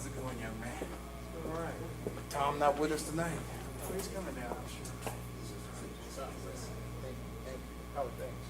How's it going, young man? All right. Tom not with us tonight. He's coming down, I'm sure. How are things?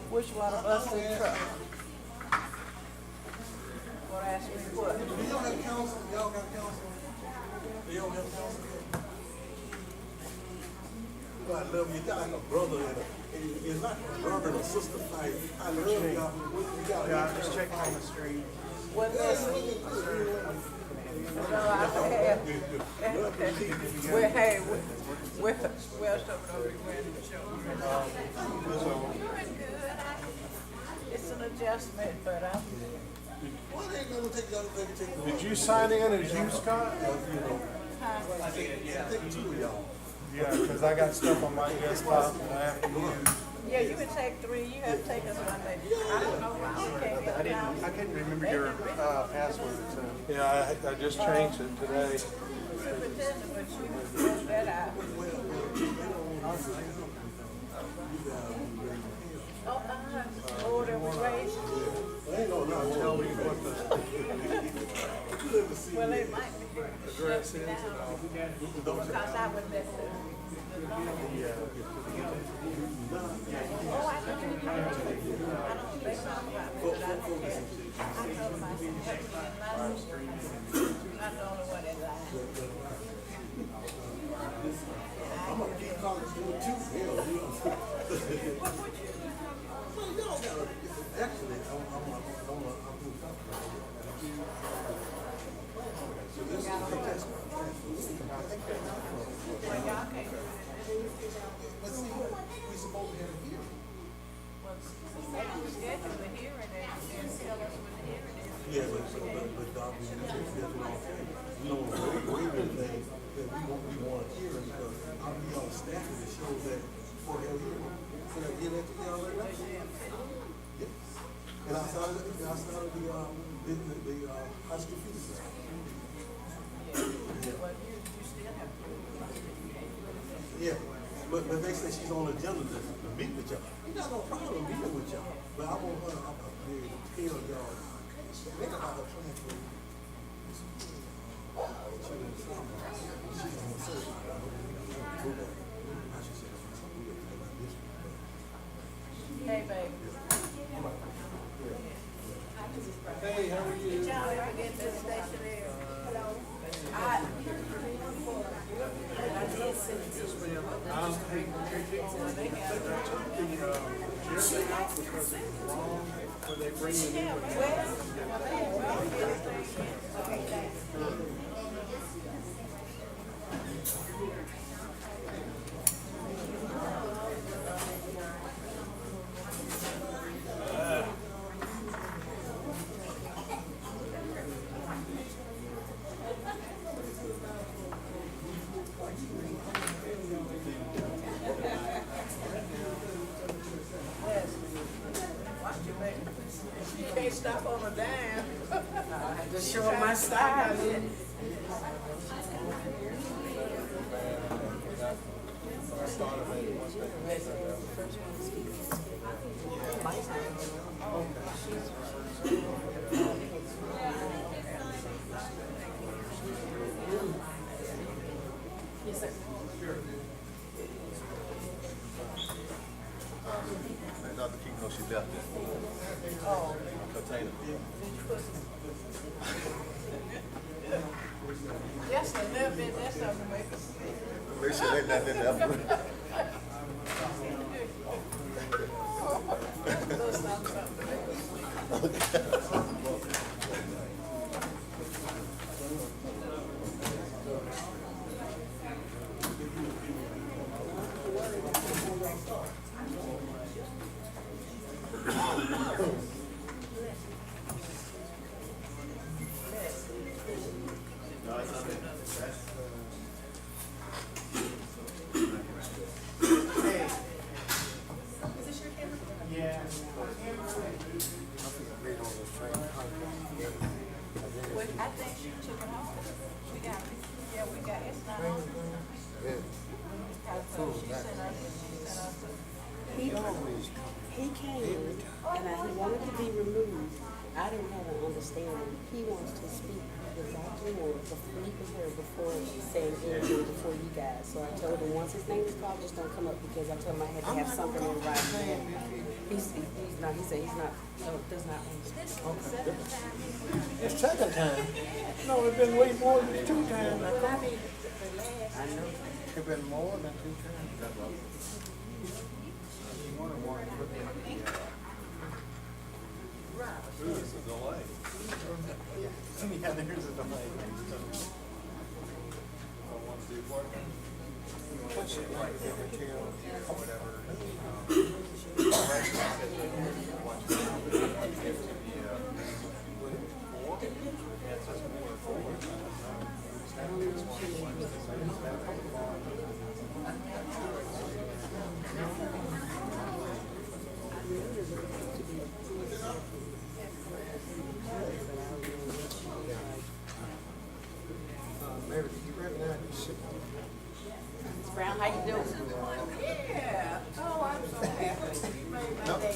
Which one of us in trouble? What ask me what? You don't have counsel? Y'all got counsel? You don't have counsel yet? Well, I love you. You're like a brother it's not a brother or sister fight. I love y'all. Yeah, I'm just checking on the street. What is it? No, I have. Well, hey, we're something over here in the show. It's an adjustment, but I'm. Why they ain't gonna take the other thing? Did you sign in as you, Scott? I think two of y'all. Yeah, because I got stuff on my desktop and I have to use. Yeah, you can take 3. You have to take us one day. I don't know why. I couldn't remember your password. So. Yeah, I just changed it today. Superintendent, but you throw that out. Oh, that we raised. Ain't no, no. Tell me what You ever see Well, me? they might be. the address is and all. Because I was at the. Yeah. Oh, I don't think so about it, but I don't care. I told him I said, "Hey, man, I'm the only one that lied." I'm gonna keep calling you too. Hell, you know. Well, y'all gotta, actually, so this is the test. Well, y'all can't. Let's see, we supposed to have a hearing. Well, they can schedule the hearing and tell us when the hearing is. Yeah, but Doc, we need to schedule all things. You know, waiving thing that we want to hear because I'll be on staff to show that for their hearing. Can I give that to y'all right now? Yes. And outside of the high school feeder system. Well, you still have to. Yeah, but they say she's on the agenda to meet with y'all. You got no problem meeting with y'all, but I want her to be able to tell y'all. Think about her plan for you. She's on the service. Hey, babe. Hey, how are you? Did y'all ever get to the station there? I did send it to you. Out because it's wrong when they bring it in. Yeah, well, okay, thanks. You can't stop on a dime. Just show my style. Yes, sir. Dr. King knows she left it. Oh. Container. Just a little bit, that's something to make us. Make sure they not in there. Little something to make us. Well, I think she took it home. We got, yeah, we got, it's not on. She sent us He came and he wanted to be removed. I didn't have an understanding. He wants to speak exactly more meet with her before saying anything before you guys. So I told him once his name is called, just don't come up because I told him I had to have something in writing. He's not. He said he's not. No, does not understand. It's second time. No, it's been way more than 2 times. I know. It's been more than 2 times. There's a delay. Yeah, there's a delay. Once the appointment. What's it like here or whatever? Mary, do you recognize this shit? Brown, how you doing? Yeah. Oh, I'm so happy. You made my day.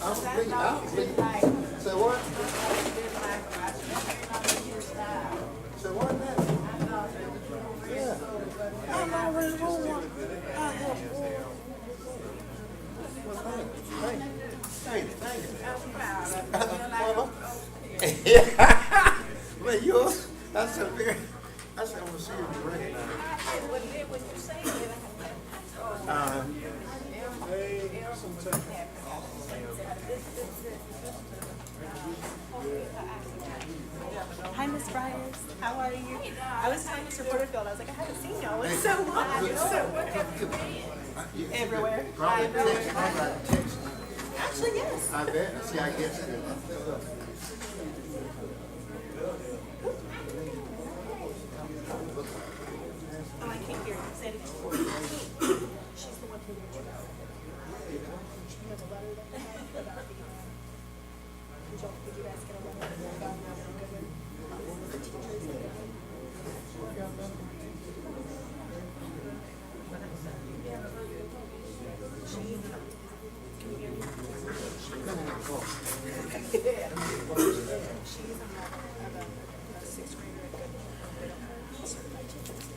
I said, I'm gonna see if you recognize. When you say it, Hi, Miss Bryce. How are you? I was telling Mr. Porterfield, I was like, I haven't seen y'all in so long. So where have you been? Everywhere. Probably text, Actually, yes. I bet, see, I guess it. Oh, I can't hear you. Say it again. She's the one who wrote you out. She has a letter that you have about the, did you guys get a letter about Montgomery? The teachers there. She's a sixth grader at Griffin. Certified teachers.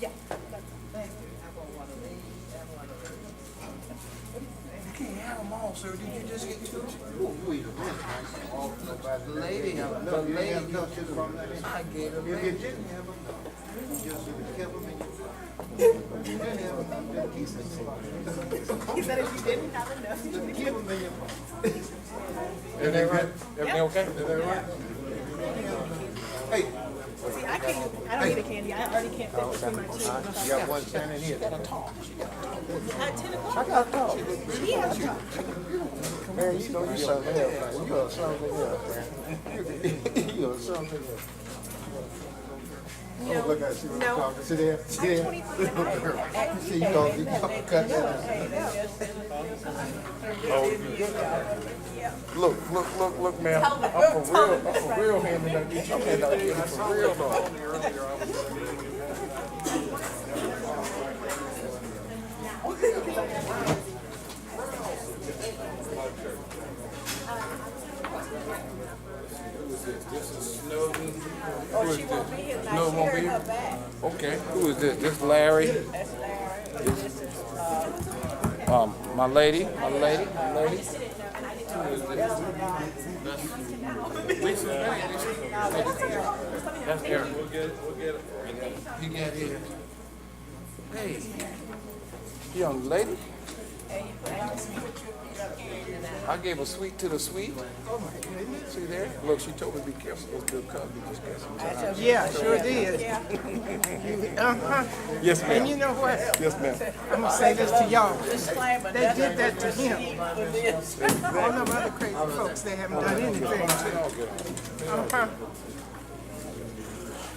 Yeah, that's You can't have them all, sir. Did you just get two? Oh, you eat a minute. The lady, I gave her. If you didn't have them, no. Just kept them in your. You didn't have them, just keep them. he said if you didn't have enough, you Just keep them in your. Everything good? Everything okay? Everything right? Hey. see, I don't need a candy. I already can't fit between my teeth. You got one standing here. At 10 o'clock. I gotta talk. She has to talk. Man, you know you something else, man. You are something else, man. You are something else. Oh, look at you. No. Talking. Sit there. Sit there. See, you gonna cut that out. Look, man. I'm for real handing that bitch. I'm handing that bitch for real, though. This is Snowden. Who is this? No, won't be here? Okay. Who is this? This Larry? that's Larry. This is, My lady. Who is this? Lisa. That's Eric. We'll get it. He got here. Hey, young lady. I gave a sweet to the sweet. Oh my goodness. See there? Look, she told me to be careful. Those good cubs. Yeah, sure did. Yes, ma'am. And you know what? Yes, ma'am. I'm gonna say this to y'all. disclaimer. They did that to him. All them other crazy folks, they haven't done anything to.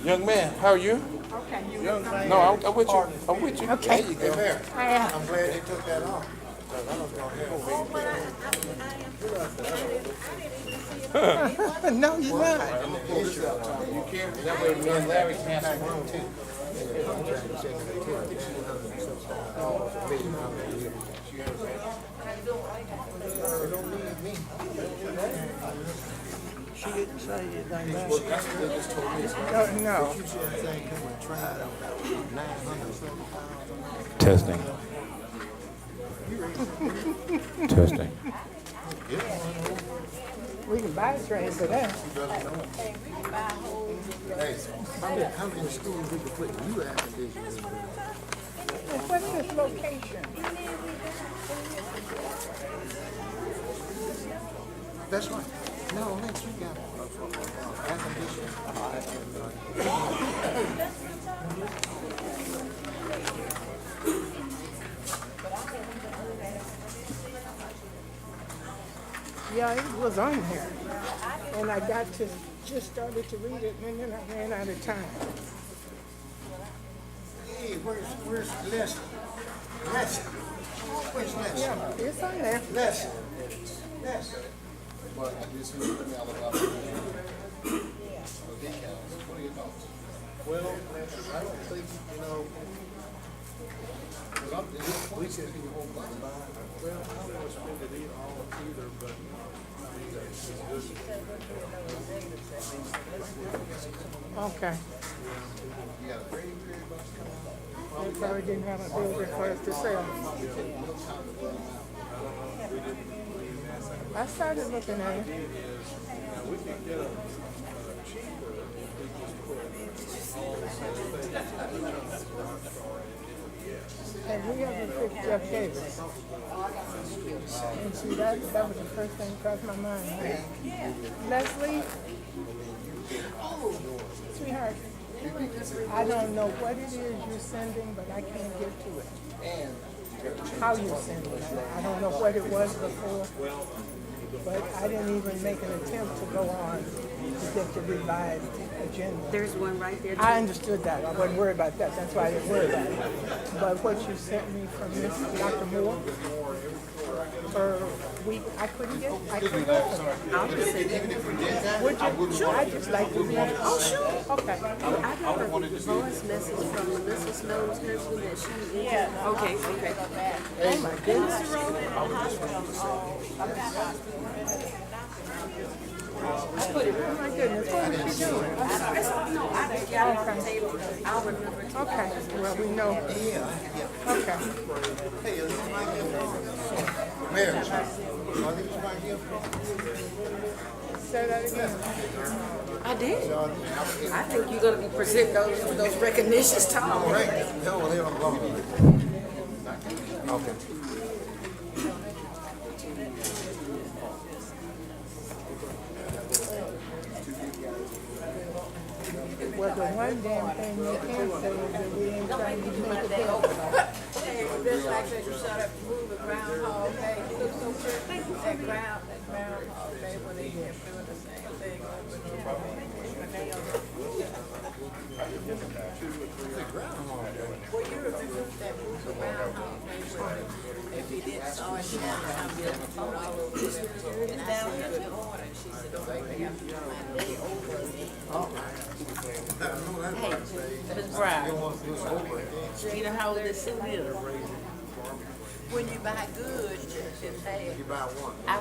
Young man, how are you? Okay, you. No, I'm with you. I'm with you. Okay. There you go. There. I am. I'm glad they took that off. 'Cause I was gonna have No, you're not. That way me and Larry can have some room too. She didn't say anything about it. No. She said they were trying 900 Testing. Testing. We can buy a train for that. Hey, how many schools we could put new applications in? What's this location? That's right. No, next you got application. Yeah, it was on here. And I got to, just started to read it, and then I ran out of time. Hey, where's Leslie? Leslie. Where's Leslie? Yeah, it's on there. Leslie. Leslie. But I just heard an email about the decals. What are your thoughts? Well, I don't think, you know, We said the whole bunch. well, I don't want to spend it all either, but I mean, it's good. Okay. You got a grading period about to come out? They probably didn't have a building for us to sell. We didn't I started looking at it. Now, we could get a cheaper if we just put all the same things in Rockstar and Have we ever picked Jeff Davis? And see, that was the first thing that crossed my mind. Leslie? Sweetheart, I don't know what it is you're sending, but I can't get to it. How you send it. I don't know what it was before, but I didn't even make an attempt to go on to get the revised agenda. There's one right there. I understood that. I wasn't worried about that. That's why I didn't worry about it. But what you sent me from Miss Dr. Moore for week, I couldn't get. I couldn't get it. I'll just say that. Would you? Sure. I just like to read. Oh, sure. Okay. I got a voice message from Melissa Snow's husband that she Okay, okay. Oh my goodness. Oh my goodness. What was she doing? No, I just got it from the table. I'll remember. Okay. Well, we know. Okay. Mayor, are these right here? Say that again. I did. I think you're going to be presenting those recognitions to all. Right. No, well, they're on the wrong. Okay. Well, the one damn thing you can say is that we ain't trying to make it better. Just like that, you saw that movie Groundhog Day. It looked so pretty. That Groundhog Day when they kept doing the same thing over and over. Well, you remember that movie Groundhog Day where if he didn't saw it, she had to have it all over. And I said, good morning. She said, oh, baby, I feel my day over again. Hey, Ms. Brown, you know how this suit is? When you buy goods, it's bad. You buy one. I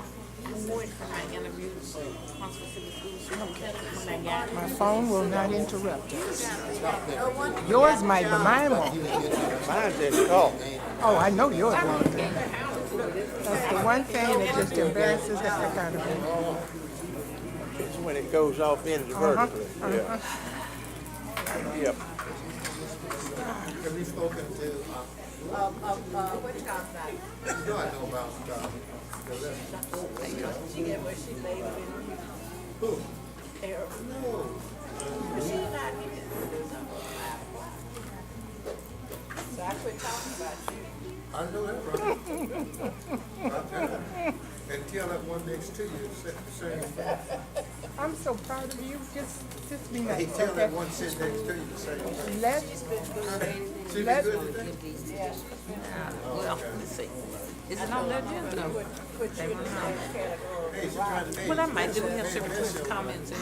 went for my interview on specific schools when I got My phone will not interrupt us. Yours might, but mine won't. Mine says call. Oh, I know yours won't. That's the one thing that just embarrasses the heck out of me. It's when it goes off inadvertently. Yeah. Yep. Have you spoken to, What you talking about? you know I know about, She get what she laid with. who? Terrible. No. She not here. So I quit talking about you. I know that, right? I'll tell you. And tell that one next to you, said the same thing. I'm so proud of you. Just be Hey, nice, tell that okay? one sitting next to you the same thing. Let, She be let, good today? well, let's see. Is it on the agenda? No. Put you in the same category. Hey, she's trying to, What I might do, we have several quick comments and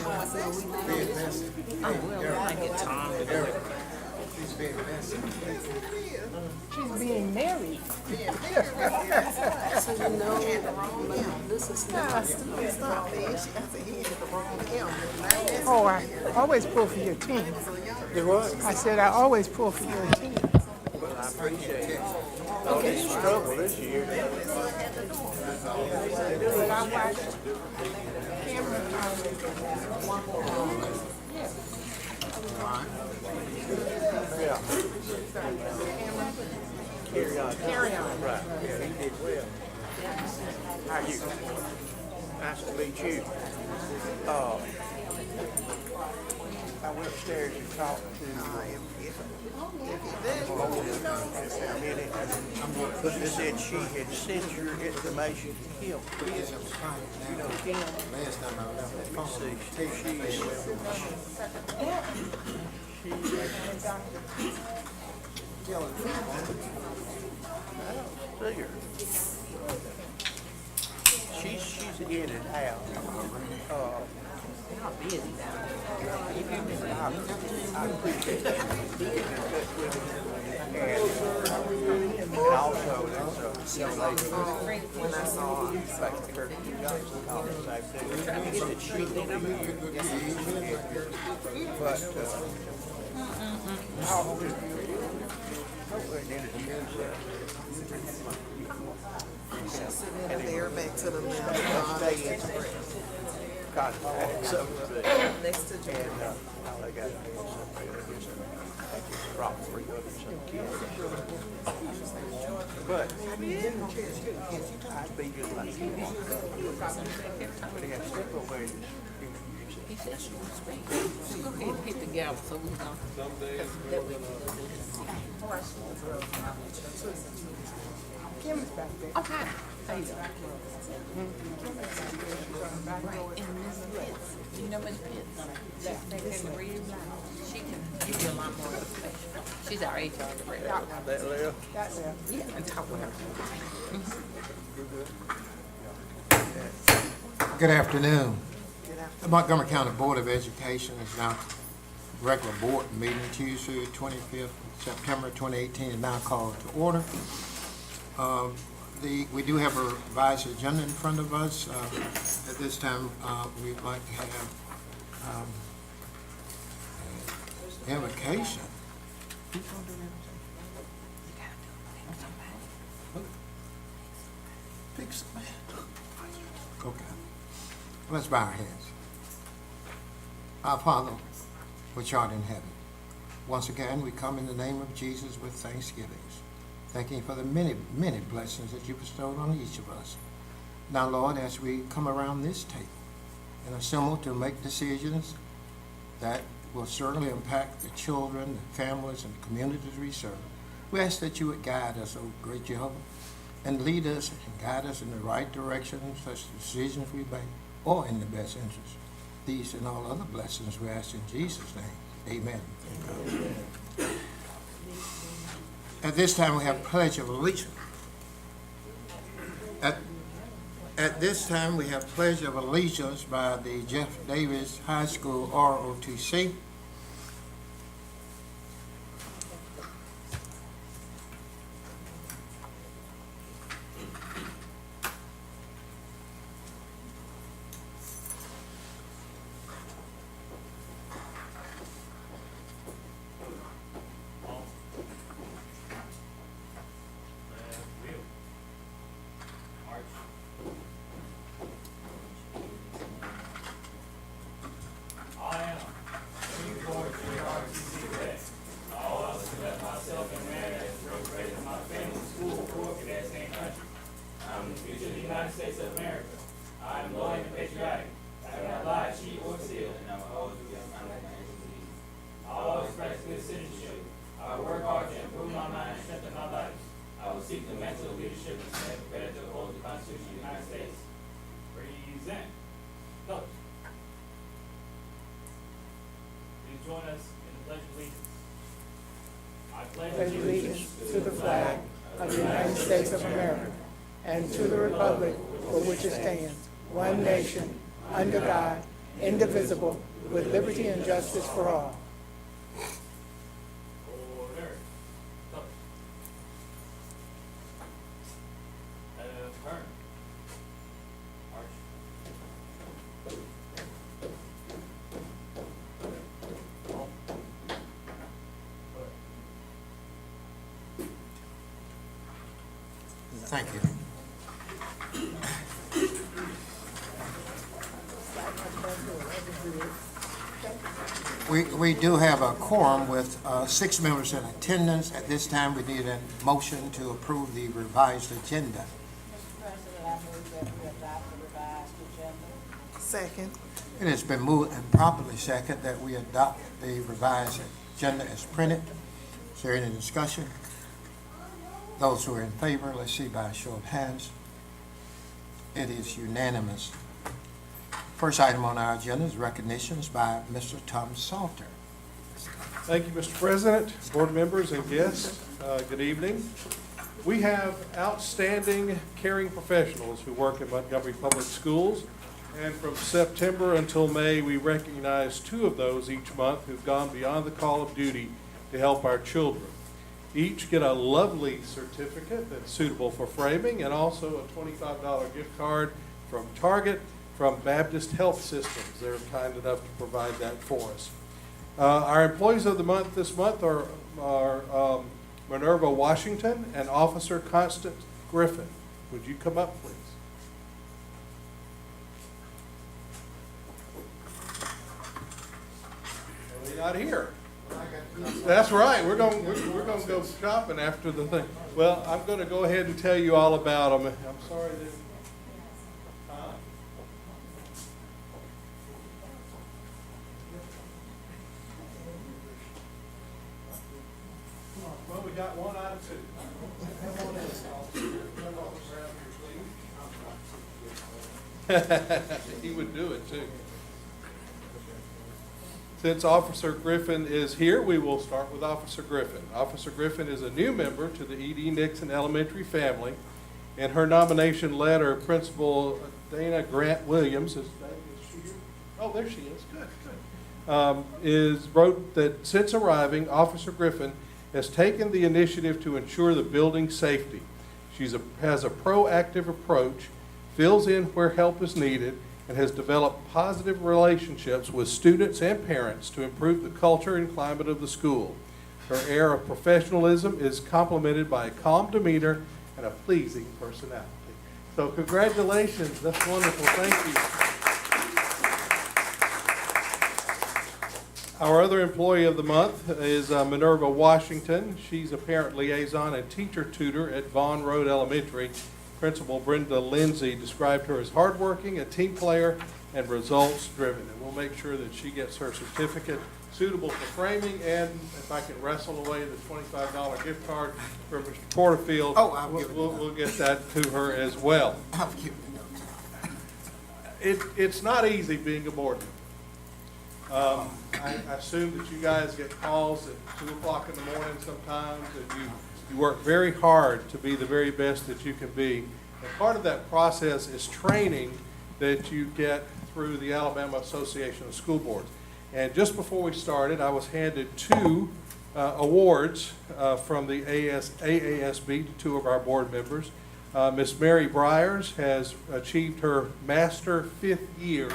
being messy. oh, well, we might get time to do it. She's being messy. she's being married. So you know, this is not. Oh, I always pull for your team. You what? I said I always pull for your team. I appreciate it. All this struggle this year. But I watched Cameron. Yeah. Carry on. Carry on. Right. Yeah, he did well. How you? Nice to meet you. I went upstairs and talked to but they said she had sent your information to him. You know, Kim. Last time I was on the phone, telling people, See her. She's in and out. Not busy now. I appreciate that. And also, there's a young lady When I saw her. back to Kirk Johnson College, I said that she but I wouldn't introduce her. There back to the left. saying contact something. Next to George. And I got rock for some kids. But I'd be just like you. But they have several ways. He said she was speaking. Go ahead and hit the gavel so we know. That we can do this. Kim's back there. Oh, hi. How you doing? Right, and Miss Pitts, you know Miss Pitts? She can give you a lot more information. She's our HR director. That left. That's it. Yeah, and talk with her. Good afternoon. The Montgomery County Board of Education is now regular board meeting Tuesday, 25th September 2018 is now called to order. We do have a revised agenda in front of us. At this time, we'd like to have invocation. Fix it, man. Okay. Let's bow our heads. Our Father, which art in heaven, once again we come in the name of Jesus with thanksgivings, thanking you for the many, many blessings that you bestowed on each of us. Now, Lord, as we come around this table and assemble to make decisions that will certainly impact the children, the families, and the communities we serve, we ask that you would guide us, O great Jehovah, and lead us and guide us in the right direction, such decisions we make, or in the best interest. These and all other blessings we ask in Jesus' name. Amen. Amen. At this time, we have Pledge of Allegiance. At this time, we have Pledge of Allegiance by the Jeff Davis High School ROTC. Join us in the Pledge of Allegiance. I Pledge allegiance to the flag of the United States of America and to the republic for which it stands, one nation, under God, indivisible, with liberty and justice for all. Order. Go. Turn. March. Thank you. We do have a quorum with 6 members in attendance. At this time, we need a motion to approve the revised agenda. Mr. President, I move that we adopt the revised agenda. Second. It has been moved and properly second that we adopt the revised agenda as printed. Is there any discussion? Those who are in favor, let's see by a show of hands. It is unanimous. First item on our agenda is recognitions by Mr. Tom Salter. Thank you, Mr. President, board members, and guests. Good evening. We have outstanding caring professionals who work in Montgomery Public Schools, and from September until May, we recognize 2 of those each month who've gone beyond the call of duty to help our children. Each get a lovely certificate that's suitable for framing, and also a $25 gift card from Target from Baptist Health Systems. They're kind enough to provide that for us. Our employees of the month this month are Minerva Washington and Officer Constance Griffin. Would you come up, please? not here. That's right. We're going to go shopping after the thing. Well, I'm going to go ahead and tell you all about them. I'm sorry that. Well, we got one out of two. He would do it too. Since Officer Griffin is here, we will start with Officer Griffin. Officer Griffin is a new member to the E.D. Nixon Elementary family. In her nomination letter, Principal Dana Grant Williams, is she here? Oh, there she is. Good. Wrote that since arriving, Officer Griffin has taken the initiative to ensure the building's safety. She has a proactive approach, fills in where help is needed, and has developed positive relationships with students and parents to improve the culture and climate of the school. Her air of professionalism is complemented by a calm demeanor and a pleasing personality. So congratulations, that's wonderful, thank you. Our other employee of the month is Minerva Washington. She's a parent liaison and teacher tutor at Vaughn Road Elementary. Principal Brenda Lindsay described her as hardworking, a team player, and results-driven. And we'll make sure that she gets her certificate suitable for framing, and if I can wrestle away the $25 gift card from Mr. Porterfield, we'll get that to her as well. It's not easy being a board member. I assume that you guys get calls at 2 o'clock in the morning sometimes, and you work very hard to be the very best that you can be. And part of that process is training that you get through the Alabama Association of School Boards. And just before we started, I was handed 2 awards from the AASB to 2 of our board members. Miss Mary Briers has achieved her Master 5th Year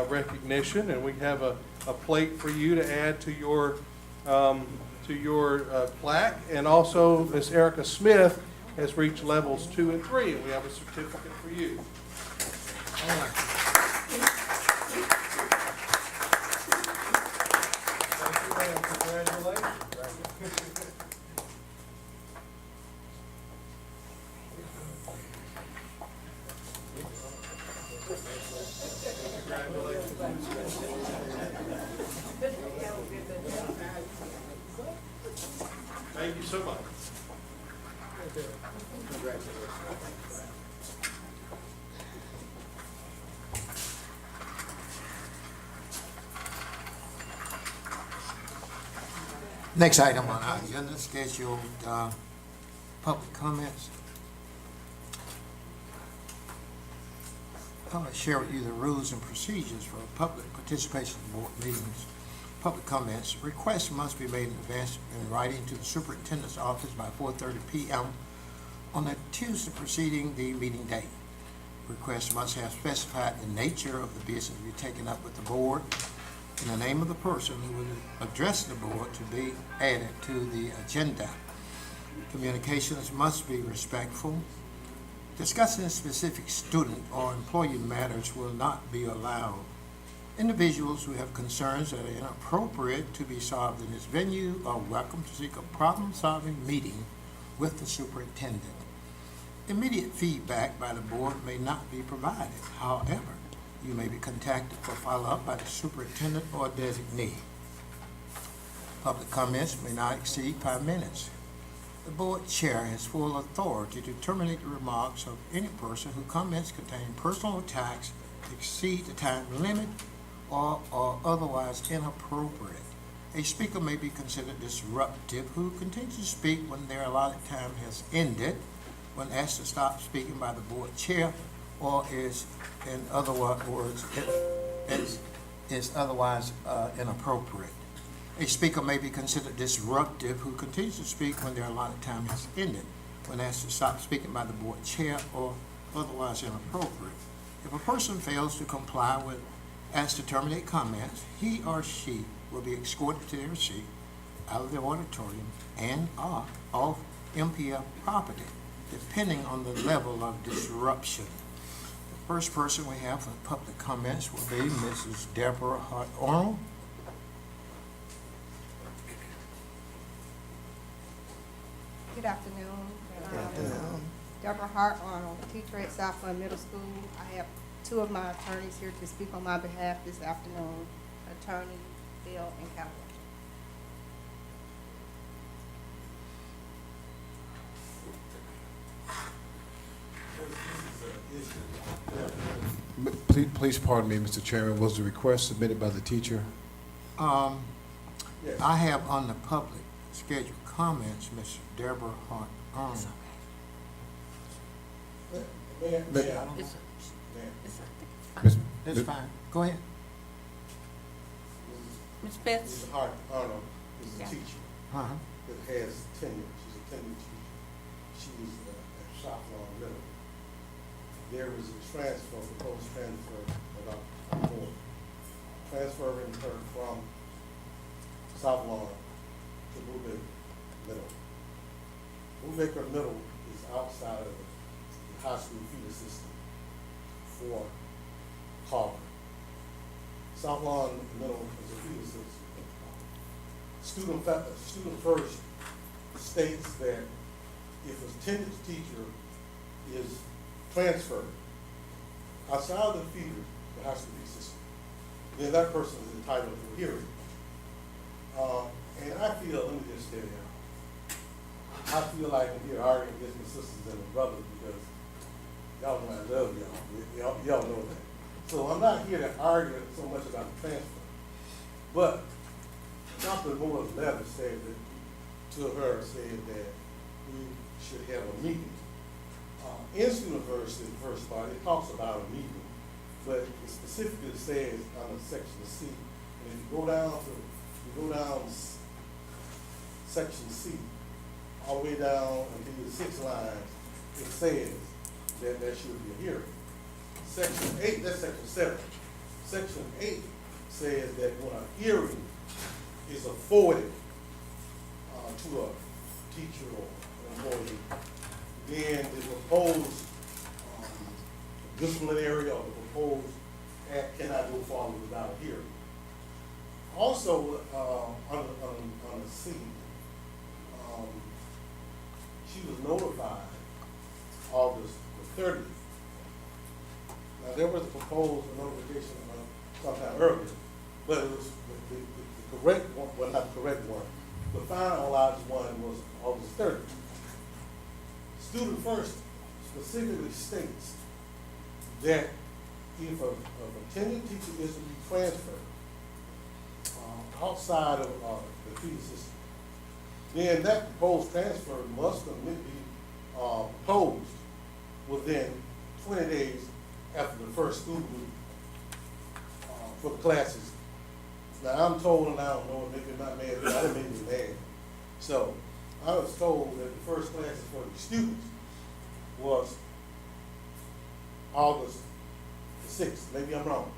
recognition, and we have a plate for you to add to your plaque. And also Miss Erica Smith has reached levels 2 and 3, and we have a certificate for you. All right. Thank you, ma'am. Congratulations. Thank you so much. Next item on our agenda, scheduled public comments. I'm going to share with you the rules and procedures for public participation in board meetings. Public comments. Requests must be made in advance in writing to the superintendent's office by 4:30 p.m. on the Tuesday preceding the meeting date. Requests must have specified the nature of the business to be taken up with the board and the name of the person who will address the board to be added to the agenda. Communications must be respectful. Discussing specific student or employee matters will not be allowed. Individuals who have concerns that are inappropriate to be solved in this venue are welcome to seek a problem-solving meeting with the superintendent. Immediate feedback by the board may not be provided. However, you may be contacted for follow-up by the superintendent or designee. Public comments may not exceed 5 minutes. The board chair has full authority to terminate the remarks of any person whose comments contain personal attacks, exceed the time limit, or are otherwise inappropriate. A speaker may be considered disruptive who continues to speak when their allotted time has ended, when asked to stop speaking by the board chair, or is in other words is otherwise inappropriate. A speaker may be considered disruptive who continues to speak when their allotted time has ended, when asked to stop speaking by the board chair, or otherwise inappropriate. If a person fails to comply with asked to terminate comments, he or she will be escorted to their seat, out of the auditorium, and off MPF property, depending on the level of disruption. The first person we have for public comments will be Mrs. Deborah Hart-Arnold. Good afternoon. Deborah Hart Arnold, teacher at Southland Middle School. I have two of my attorneys here to speak on my behalf this afternoon, Attorney Bill and Cowell. Please pardon me, Mr. Chairman, was the request submitted by the teacher? I have on the public scheduled comments, Ms. Deborah Hart Arnold. That's fine. Go ahead. Ms. Fitz? Mrs. Hart Arnold is a Yeah. teacher Uh-huh. that has tenure. She's a tenured teacher. She's at Southland Middle. There was a transfer, proposed transfer about a board, transferring her from South Lawn to Blue Middle. Blue Middle is outside of the high school feeder system for Carver. South Lawn Middle is a feeder system. Student First states that if a tenured teacher is transferred outside of the feeder, the high school feeder system, then that person is entitled to a hearing. And I feel, let me just say I feel like I'm here arguing against my sisters and my brothers because y'all know I love y'all. Y'all know that. So I'm not here to argue so much about the transfer. But Dr. Moore's letter said that, to her, said that we should have a meeting. In Student First, in the first part, it talks about a meeting, but it specifically says on the section C, and if you go down section C, all the way down until the 6 lines, it says that there should be a hearing. Section 8, that's section 7. Section 8 says that when a hearing is afforded to a teacher or employee, then the proposed disciplinary or the proposed act cannot go forward without a hearing. Also, on the C, she was notified August the 30th. Now, there was a proposed notification sometime earlier, but it was the correct one, well, not the correct one. The finalized one was August 30th. Student First specifically states that if a tenured teacher is to be transferred outside of the feeder system, then that proposed transfer must be proposed within 20 days after the first school week for the classes. Now, I'm told, and I don't know, maybe I'm not mad, but I didn't make me mad. So, I was told that the first classes for the students was August the 6th. Maybe I'm wrong.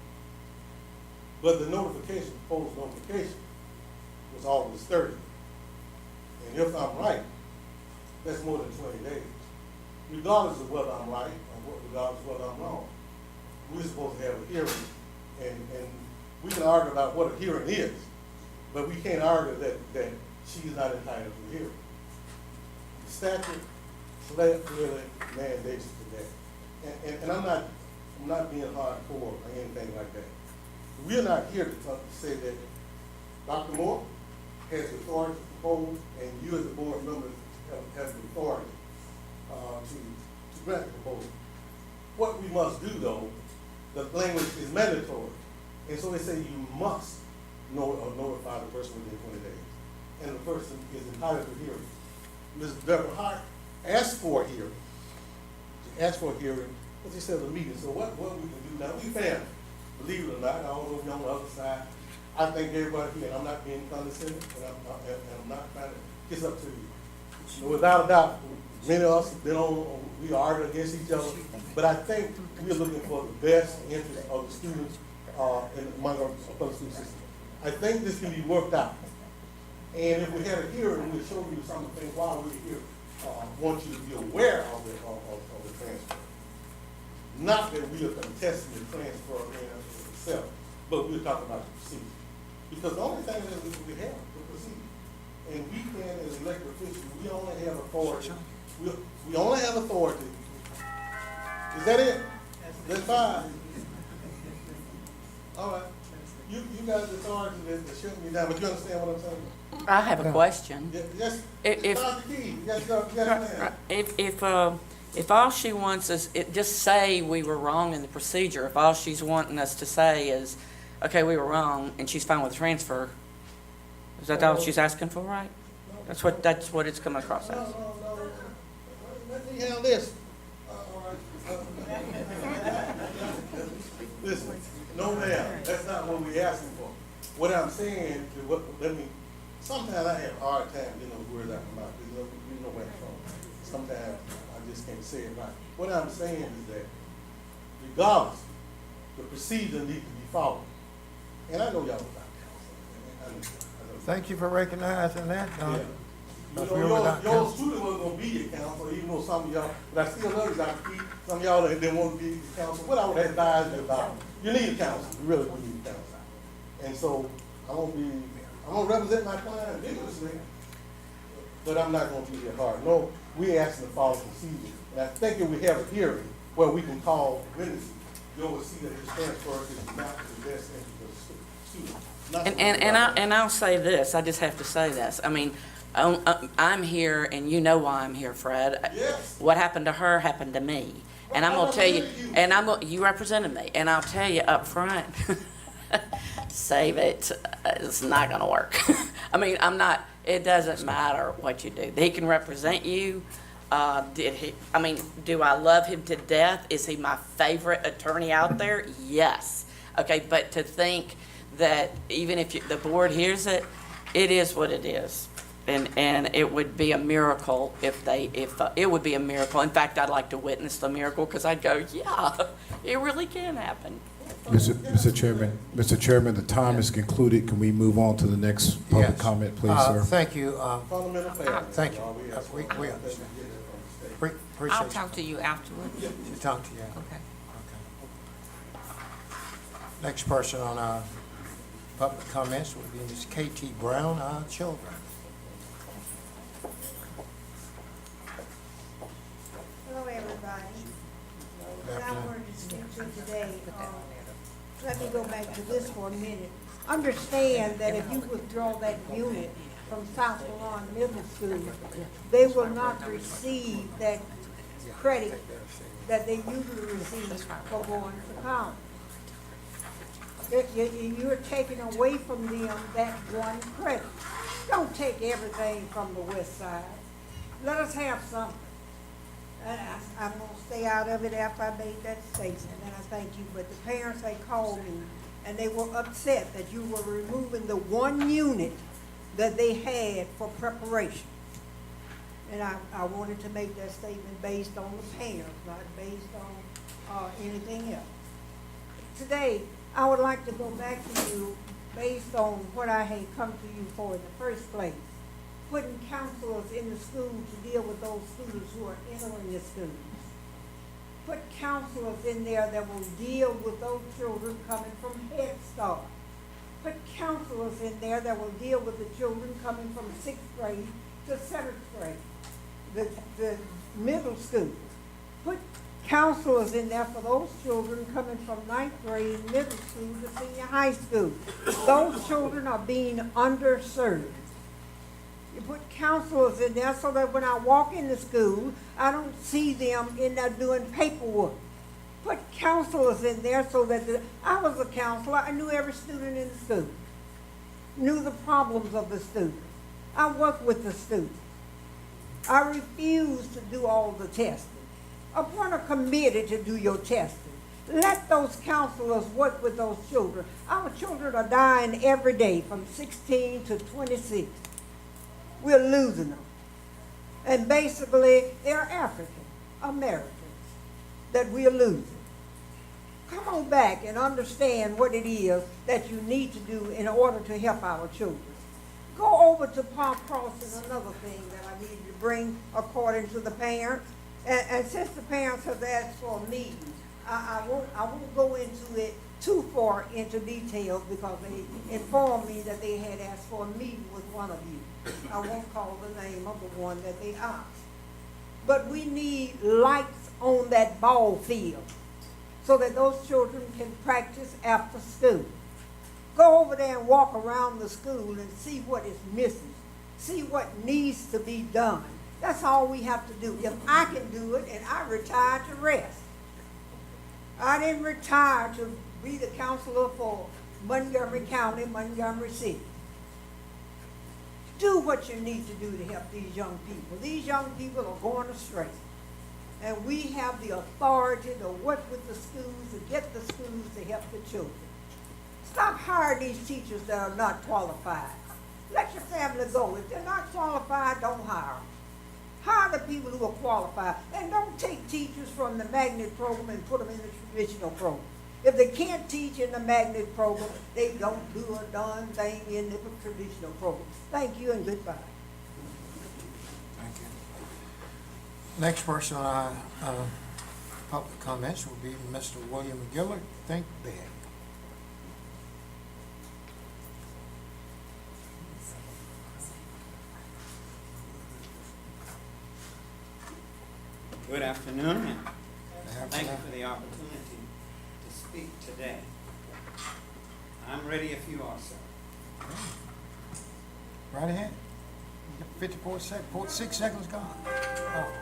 But the notification, proposed notification, was August 30th. And if I'm right, that's more than 20 days. Regardless of whether I'm right or regardless of whether I'm wrong, we're supposed to have a hearing. And we can argue about what a hearing is, but we can't argue that she's not entitled to a hearing. The statute clearly mandates to that. And I'm not being hardcore or anything like that. We're not here to say that Dr. Moore has the authority to propose, and you as the board members have the authority to grant the proposal. What we must do, though, the language is mandatory. And so they say you must notify the person within 20 days. And the person is entitled to hearing. Ms. Deborah Hart asked for a hearing. She asked for a hearing, but she said a meeting. So what we can do now, we family. Believe it or not, I don't know if you're on the other side. I think everybody here, and I'm not being condescending, and I'm not trying to kiss up to you. So without a doubt, many of us have been on, we argue against each other, but I think we're looking for the best interest of the students in the Montgomery public school system. I think this can be worked out. And if we had a hearing, we'll show you some of the things while we're here. Want you to be aware of the transfer. Not that we are contesting the transfer itself, but we're talking about the procedure. Because the only thing that we have is the procedure. and we can, as elected officials, we only have authority. We only have authority. Is that it? That's fine. All right. You got the authority to shut me down, but you understand what I'm saying? I have a question. Yes, If- Dr. Key, yes, ma'am. If all she wants is, just say we were wrong in the procedure, if all she's wanting us to say is, okay, we were wrong, and she's fine with the transfer, is that all she's asking for, right? That's what it's coming across as. No. Let me handle this. All right. Listen, no ma'am, that's not what we're asking for. What I'm saying, sometimes I have a hard time, words out of my mouth, you know where I'm from. Sometimes I just can't say it right. What I'm saying is that regardless, the procedure needs to be followed. And I know y'all without counsel. Thank you for recognizing that, Don. Yeah. Your student wasn't gonna be your counsel, even though some of y'all, but I still love you, Dr. Keith. Some of y'all that didn't want to be your counsel. What I would advise you about, you need a counsel. You really do need a counsel. And so I'm gonna represent my client vigorously, but I'm not gonna be there hard. No, we're asking to follow procedure. And I think if we have a hearing where we can call witnesses, you'll see that this transfer is not to the best interest of the student. And I'll say this, I just have to say this. I mean, I'm here, and you know why I'm here, Fred. Yes. What happened to her happened to me. And I'm gonna tell you, you represented me, and I'll tell you up front, save it, it's not gonna work. I mean, it doesn't matter what you do. He can represent you. Do I love him to death? Is he my favorite attorney out there? Yes. Okay, but to think that even if the board hears it, it is what it is. And it would be a miracle if it would be a miracle. In fact, I'd like to witness the miracle, because I'd go, yeah, it really can happen. Mr. Chairman, the time is concluded. Can we move on to the next public Yes. comment, please, sir? Thank you. Fundamental fairness. Thank you. We understand. Appreciate I'll you. talk to you afterwards. To talk to you. Okay. Next person on our public comments would be Ms. K.T. Brown, our children. Hello, everybody. What I wanted to speak to today, let me go back to this for a minute. Understand that if you withdraw that unit from South Lawn Middle School, they will not receive that credit that they usually receive for going to college. You're taking away from them that one credit. Don't take everything from the west side. Let us have something. And I'm gonna stay out of it after I made that statement, and I thank you. But the parents, they called me, and they were upset that you were removing the one unit that they had for preparation. And I wanted to make that statement based on the parents, not based on anything else. Today, I would like to go back to you based on what I had come to you for in the first place. Putting counselors in the school to deal with those students who are entering the schools. Put counselors in there that will deal with those children coming from Head Start. Put counselors in there that will deal with the children coming from 6th grade to 7th grade, the middle school. Put counselors in there for those children coming from 9th grade, middle school to senior high school. Those children are being underserved. You put counselors in there so that when I walk into school, I don't see them in there doing paperwork. Put counselors in there so that I was a counselor. I knew every student in the school, knew the problems of the students. I worked with the students. I refused to do all the testing. Appoint a committee to do your testing. Let those counselors work with those children. Our children are dying every day from 16 to 26. We're losing them. And basically, they're African Americans that we're losing. Come on back and understand what it is that you need to do in order to help our children. Go over to Park Cross is another thing that I need to bring according to the parents. And since the parents have asked for a meeting, I won't go into it too far into detail because they informed me that they had asked for a meeting with one of you. I won't call the name of the one that they asked. But we need lights on that ball field so that those children can practice after school. Go over there and walk around the school and see what is missing. See what needs to be done. That's all we have to do. If I can do it, and I retired to rest. I didn't retire to be the counselor for Montgomery County, Montgomery City. Do what you need to do to help these young people. These young people are going astray. And we have the authority to work with the schools, to get the schools to help the children. Stop hiring these teachers that are not qualified. Let your family go. If they're not qualified, don't hire them. Hire the people who are qualified. And don't take teachers from the magnet program and put them in the traditional program. If they can't teach in the magnet program, they don't do a darn thing in the traditional program. Thank you and goodbye. Thank you. Next person on public comments will be Mr. William Gillard. Think big. Good afternoon, and thank you for the opportunity to speak today. I'm ready if you are, sir. Right ahead. 54 seconds, 46 seconds gone. Oh.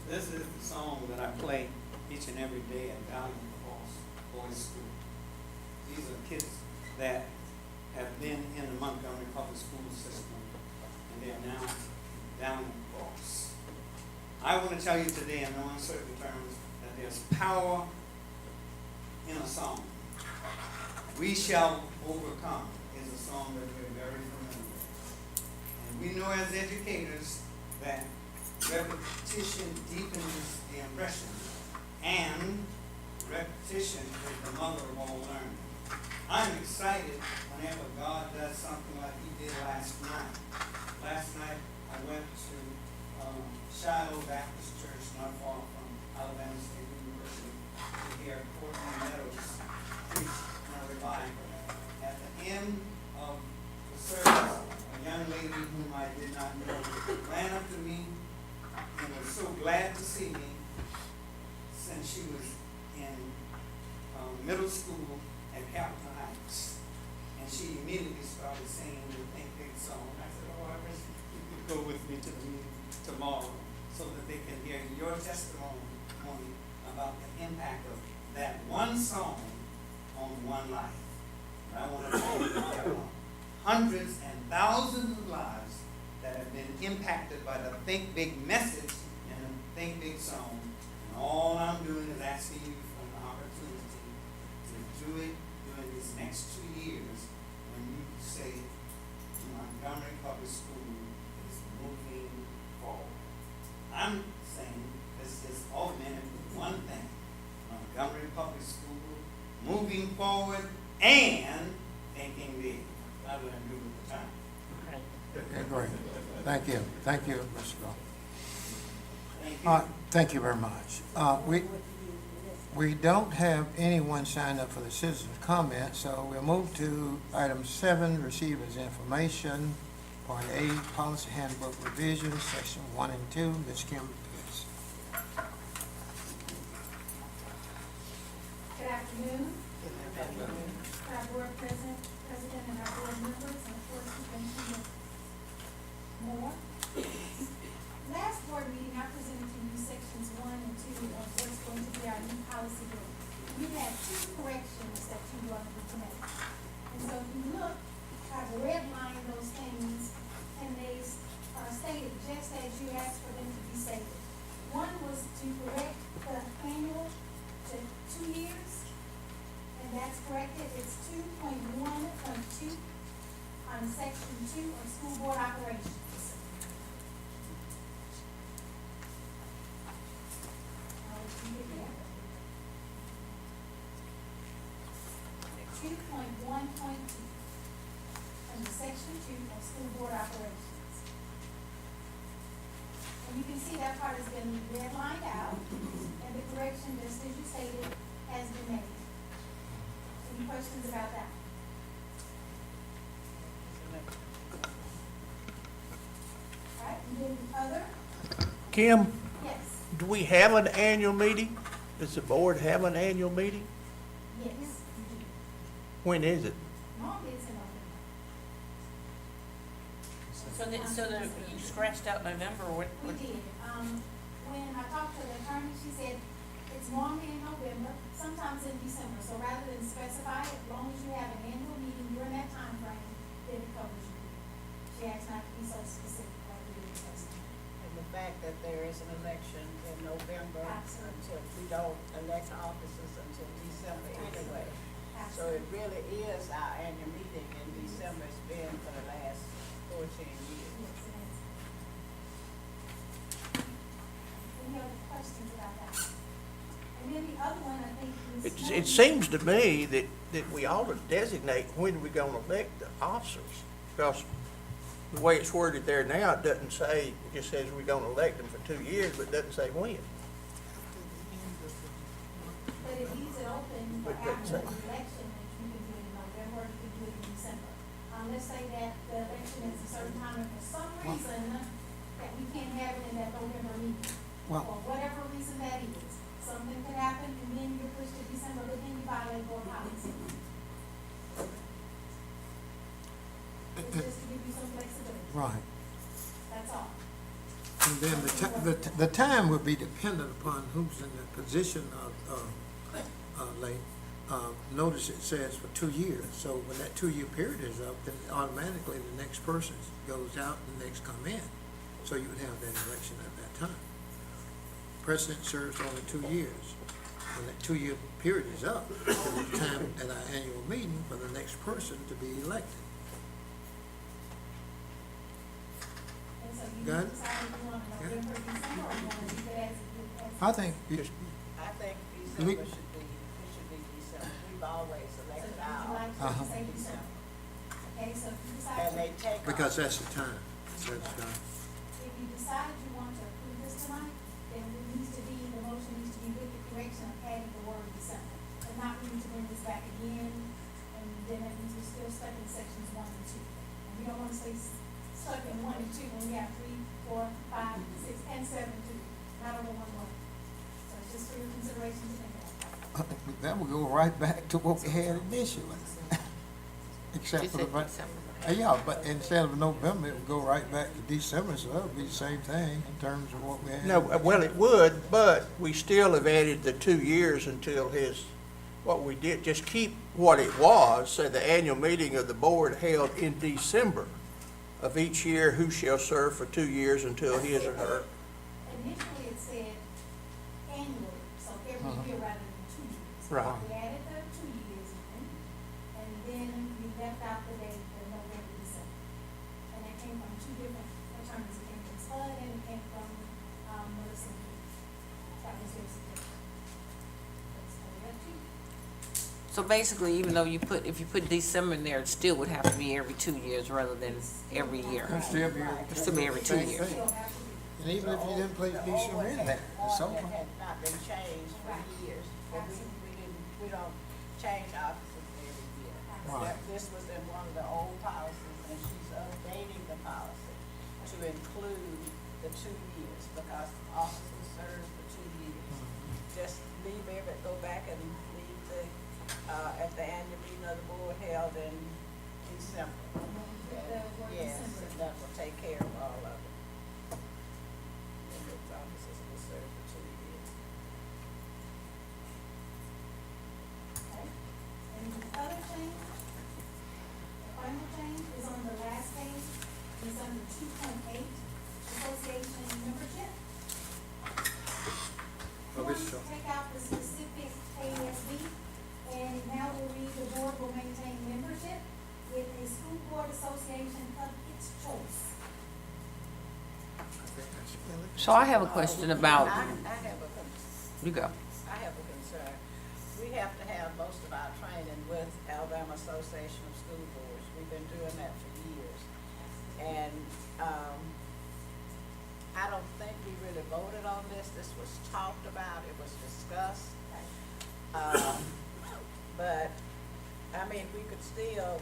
This is the song that I play each and every day at Valiant Boys School. These are kids that have been in the Montgomery public school system, and they are now Valiant Boys. I want to tell you today in no uncertain terms that there's power in a song. We Shall Overcome is a song that we're very familiar with. And we know as educators that repetition deepens the impression, and repetition is the mother of all learning. I'm excited whenever God does something like he did last night. Last night, I went to Shiloh Baptist Church, not far from Alabama State University, to hear Courtney Meadows preach in a revival. At the end of the service, a young lady whom I did not know ran up to me and was so glad to see me, since she was in middle school at Capitol Heights. And she immediately started singing the Think Big song. I said, oh, I wish you could go with me to the meeting tomorrow so that they can hear your testimony about the impact of that one song on one life. And I want to tell you that there are hundreds and thousands of lives that have been impacted by the Think Big message and the Think Big song. And all I'm doing is asking you for an opportunity to do it during these next 2 years when you say Montgomery Public School is moving forward. I'm saying this is augmented with one thing: Montgomery Public School moving forward and thinking big. I wouldn't do with the time. Okay, great. Thank you. Thank you, Mr. Goff. Thank you. Thank you very much. We don't have anyone signed up for the citizens' comment, so we'll move to item 7, receivers' information, part A, policy handbook revisions, section 1 and 2. Ms. Kim, please. Good afternoon. Our board president and our board members, and of course, Superintendent Moore. Last board meeting, I presented to you sections 1 and 2 of what's going to be our new policy book. You had 2 corrections that you wanted to make. And so if you look, I've redlined those things, and they are stated just as you asked for them to be stated. One was to correct the annual to 2 years, and that's corrected. It's 2.1.2 on section 2 of school board operations. I'll let you get there. 2.1.2 under section 2 of school board operations. And you can see that part has been redlined out, and the correction, just as you stated, has been made. Any questions about that? All right, and then the other, Kim, yes, do we have an annual meeting? Does the board have an annual meeting? yes, you do. When is it? Normally it's in November. So you scratched out November, or what? We did. When I talked to the attorney, she said it's normally in November, sometimes in December. So rather than specify it, as long as you have an annual meeting during that time frame, then it covers you. She asked not to be so specific like we did the first time. And the fact that there is an election in November, Absolutely. until we don't elect officers until December anyway. So it really is our annual meeting in December. It's been for the last 14 years. Yes, it is. Any other questions about that? And then the other one, I think, is. It seems to me that we ought to designate when we're gonna elect the officers. Because the way it's worded there now, it doesn't say, it just says we're gonna elect them for 2 years, but it doesn't say when. But it leaves it open for But that's after the it. election, that you can do it in November, or you can do it in December. Let's say that the election is a certain time, and for some reason, that we can't have it in that November meeting. Well- For whatever reason that is, something could happen, and then you're pushed to December, but then you violate board policy. It's just to give you some flexibility, Right. that's all. And then the time will be dependent upon who's in the position of late. Notice it says for 2 years, so when that 2-year period is up, then automatically the next person goes out and the next come in. So you would have that election at that time. President serves only 2 years. When that 2-year period is up, then it's time at our annual meeting for the next person to be elected. And so you Got it? decide if you want a November, December, or you want to leave it as. I think, I think December should be December. We've always So elected would you our like Uh-huh. to say December? Okay, so if you decide. and they take. because that's the time. That's, If decide you want to approve this tonight, then it needs to be, the motion needs to be with the correction of adding the word December. But not we need to bring this back again, and then that means we're still stuck in sections 1 and 2. And we don't want to stay stuck in 1 and 2 when we have 3, 4, 5, 6, and 7 too, not over one word. So it's just for your consideration to think about. That would go right back to what we had initially. Except for the, yeah, but instead of November, it would go right back to December, so that would be the same thing in terms of what we had. No, well, it would, but we still have added the 2 years until what we did, just keep what it was, so the annual meeting of the board held in December of each year, who shall serve for 2 years until his or her. Initially, it said annually, so every year rather than 2 years. Right. We added the 2 years in, and then we left out the date, the November, December. And that came from 2 different attorneys. It came from Spud and it came from, Melissa. That was their suggestion. That's totally up to you. So basically, even though if you put December in there, it still would have to be every 2 years rather than every year. It'd still be, It'd still be every 2 same years. thing. And even if you didn't place December in there, it's over. Uh-huh. Had not been changed for years, but we don't change officers every year. Right. This was in one of the old policies, and she's updating the policy to include the 2 years, because officers serve for 2 years. Just go back and leave at the annual meeting of the board held in December. Yes, and that will take care of all of it. And those officers will serve for 2 years. Okay. And the other change, the final change is on the last page, it's under 2.8, association membership. We want to take out the specific ASB, and now we'll read the board will maintain membership with a school board association of its choice. So I have a question about, I have a concern. you go. I have a concern. We have to have most of our training with Alabama Association of School Boards. We've been doing that for years. And, I don't think we really voted on this. This was talked about, it was discussed. But, I mean, we could still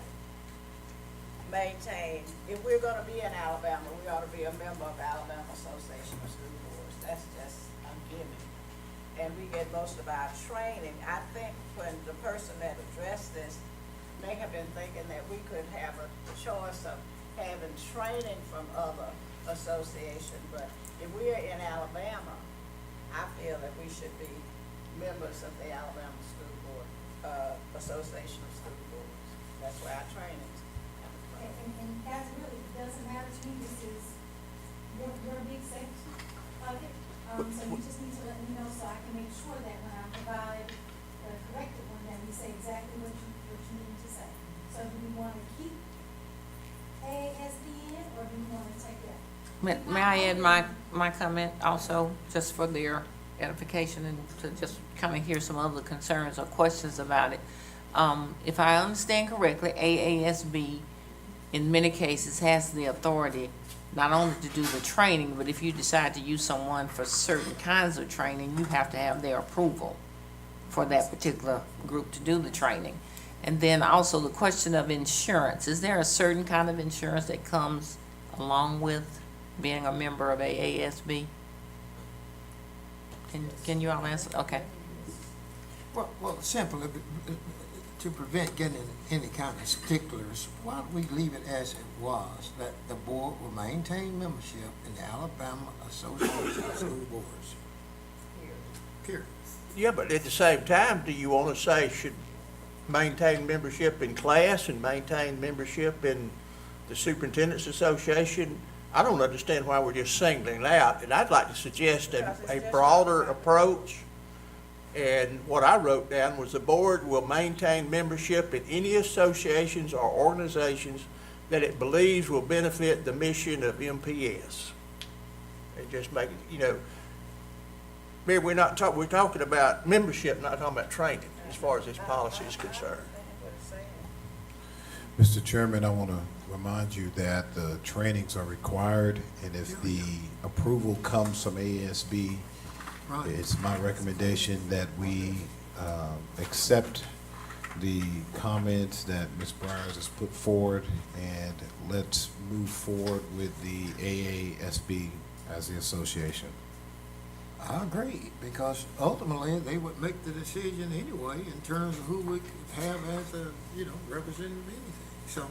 maintain, if we're gonna be in Alabama, we ought to be a member of Alabama Association of School Boards. That's just a given. And we get most of our training. I think when the person that addressed this may have been thinking that we could have a choice of having training from other associations, but if we're in Alabama, I feel that we should be members of the Alabama School Board, Association of School Boards. That's where our training is. And guys, really, it doesn't matter to me, this is your big section of it. So you just need to let me know so I can make sure that when I provide the corrected one, that we say exactly what you need to say. So do we want to keep AASB in, or do we want to take it out? May I add my comment also, just for their edification and to just kind of hear some other concerns or questions about it? If I understand correctly, AASB in many cases has the authority not only to do the training, but if you decide to use someone for certain kinds of training, you have to have their approval for that particular group to do the training. And then also the question of insurance. Is there a certain kind of insurance that comes along with being a member of AASB? Can you all answer? Okay. Well, simply, to prevent getting any kind of particulars, why don't we leave it as it was, that the board will maintain membership in the Alabama Association of School Boards? Period. Yeah, but at the same time, do you want to say should maintain membership in class and maintain membership in the Superintendent's Association? I don't understand why we're just singling it out, and I'd like to suggest a broader approach. And what I wrote down was the board will maintain membership in any associations or organizations that it believes will benefit the mission of MPS. And just make it, you know, we're talking about membership, not talking about training, as far as this policy is concerned. Mr. Chairman, I want to remind you that the trainings are required, and if the approval comes from ASB, Right. it's my recommendation that we accept the comments that Ms. Byers has put forward, and let's move forward with the AASB as the association. I agree, because ultimately, they would make the decision anyway in terms of who we could have as a, representative of anything, so.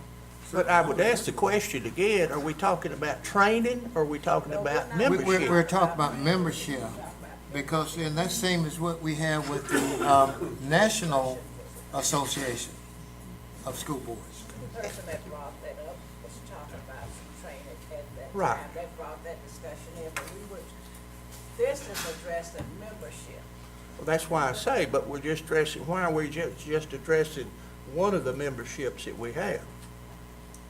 But I would ask the question again, are we talking about training, or are we talking about membership? We're talking about membership, because, and that's same as what we have with the National Association of School Boards. The person that brought that up was talking about some training at that Right. time, that brought that discussion in, but this is addressing membership. Well, that's why I say, but we're just addressing, why are we just addressing one of the memberships that we have?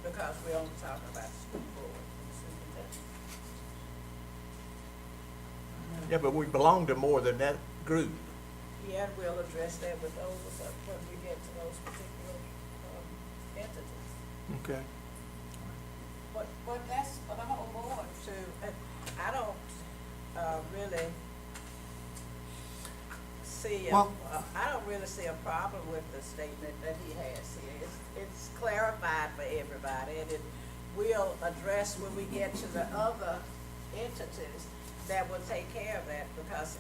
Because we're only talking about the school board and the superintendent. Yeah, but we belong to more than that group. Yeah, we'll address that with those, when we get to those particular, entities. Okay. But that's for the whole board to, I don't, really see, I don't really see a problem with the statement that he has here. It's clarified for everybody, and it will address when we get to the other entities that will take care of that, because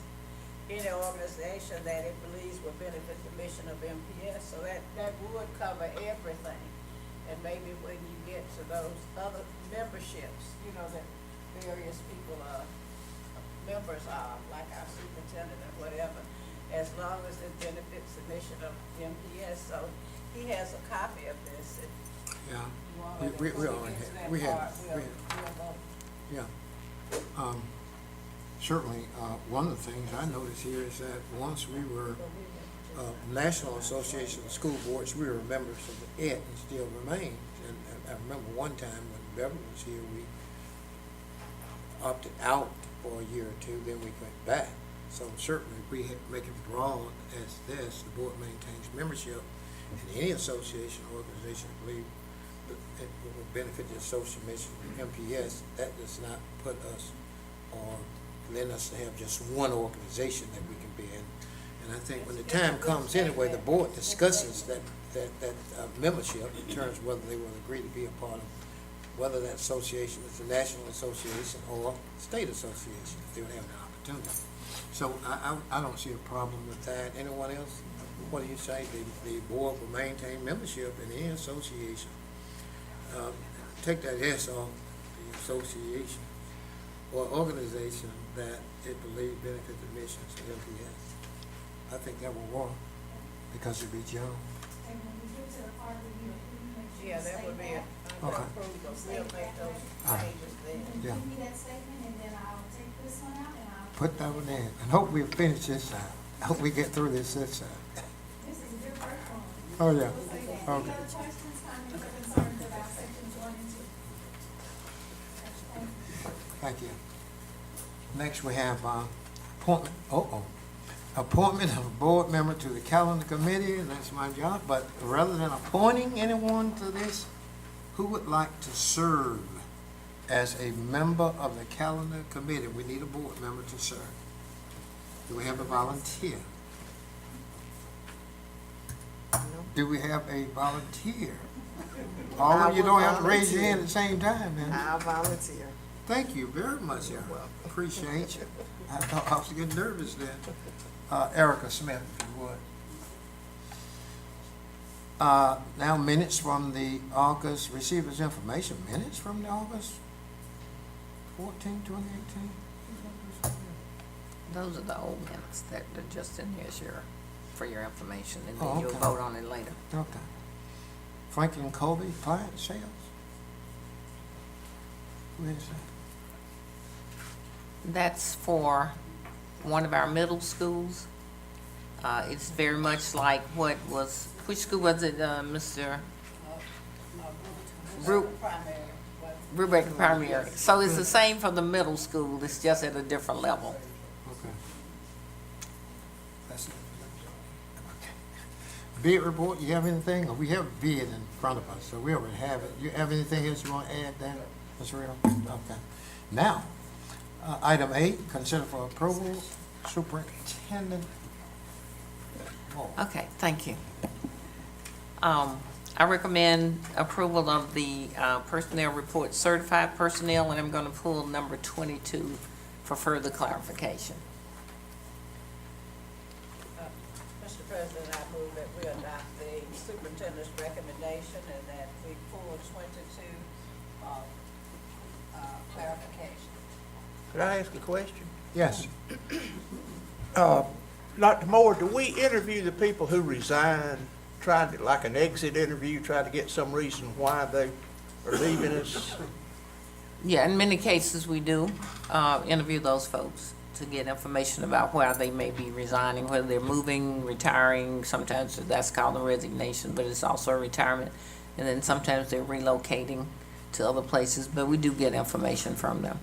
any organization that it believes will benefit the mission of MPS, so that would cover everything. And maybe when you get to those other memberships, that various people are, members are, like our superintendent or whatever, as long as it benefits the mission of MPS. So he has a copy of this. If Yeah, you want we to already get to that we had, part, we'll vote. yeah. Certainly, one of the things I noticed here is that once we were National Association of School Boards, we were members of the ET and still remain. And I remember one time when Beverly was here, we opted out for a year or two, then we went back. So certainly, if we make it broad as this, the board maintains membership in any association or organization, I believe, that it will benefit the social mission of MPS. That does not put us or lend us to have just one organization that we can be in. And I think when the time comes anyway, the board discusses that membership in terms of whether they will agree to be a part of, whether that association is a national association or state association, if they would have the opportunity. So I don't see a problem with that. Anyone else? What do you say? The board will maintain membership in any association. Take that S off, the association or organization that it believes benefit the missions of MPS. I think that will work because it'd be general. And when we get to the part where you make sure Yeah, the that would be statement it. Okay. We'll make those All right. changes then. Yeah. Give me that statement, and then I'll take this one out, and I'll. Put that one in and hope we'll finish this side. I hope we get through this side. This is a good first one. Oh, yeah. Any Okay. other questions, comments, or concerns about sections 1 and 2? Thank you. Thank you. Next, we have appointment of a board member to the calendar committee, and that's my job. But rather than appointing anyone to this, who would like to serve as a member of the calendar committee? We need a board member to serve. Do we have a volunteer? Do we have a volunteer? All of you don't have to raise your hand at the same time, man. I'll volunteer. Thank you very much, Erica. Appreciate you. I thought I was getting nervous then. Erica Smith, if you would. Now minutes from the August, receivers information, minutes from the August 14, 2018? Those are the old minutes that are just in here, sure, for your information, and Oh, then you'll okay. vote on it later. Okay. Franklin Colby, plant sales? Who is that? That's for one of our middle schools. It's very much like what was, which school was it, Mr.? Rubric Primary. So it's the same for the middle school, it's just at a different level. Okay. That's it. Okay. bid report, you have anything? Or we have a bid in front of us, so we already have it. You have anything else you want to add, Dan? Ms. Rita? Okay. Now, item 8, consider for approval, Superintendent. Okay, thank you. I recommend approval of the personnel report, certified personnel, and I'm going to pull number 22 for further clarification. Mr. President, I move that we adopt the superintendent's recommendation and that we pull 22 clarification. Could I ask a question? Yes. Dr. Moore, do we interview the people who resign, try to, like an exit interview, try to get some reason why they are leaving us? Yeah, in many cases, we do interview those folks to get information about why they may be resigning, whether they're moving, retiring. Sometimes that's called a resignation, but it's also a retirement. And then sometimes they're relocating to other places, but we do get information from them.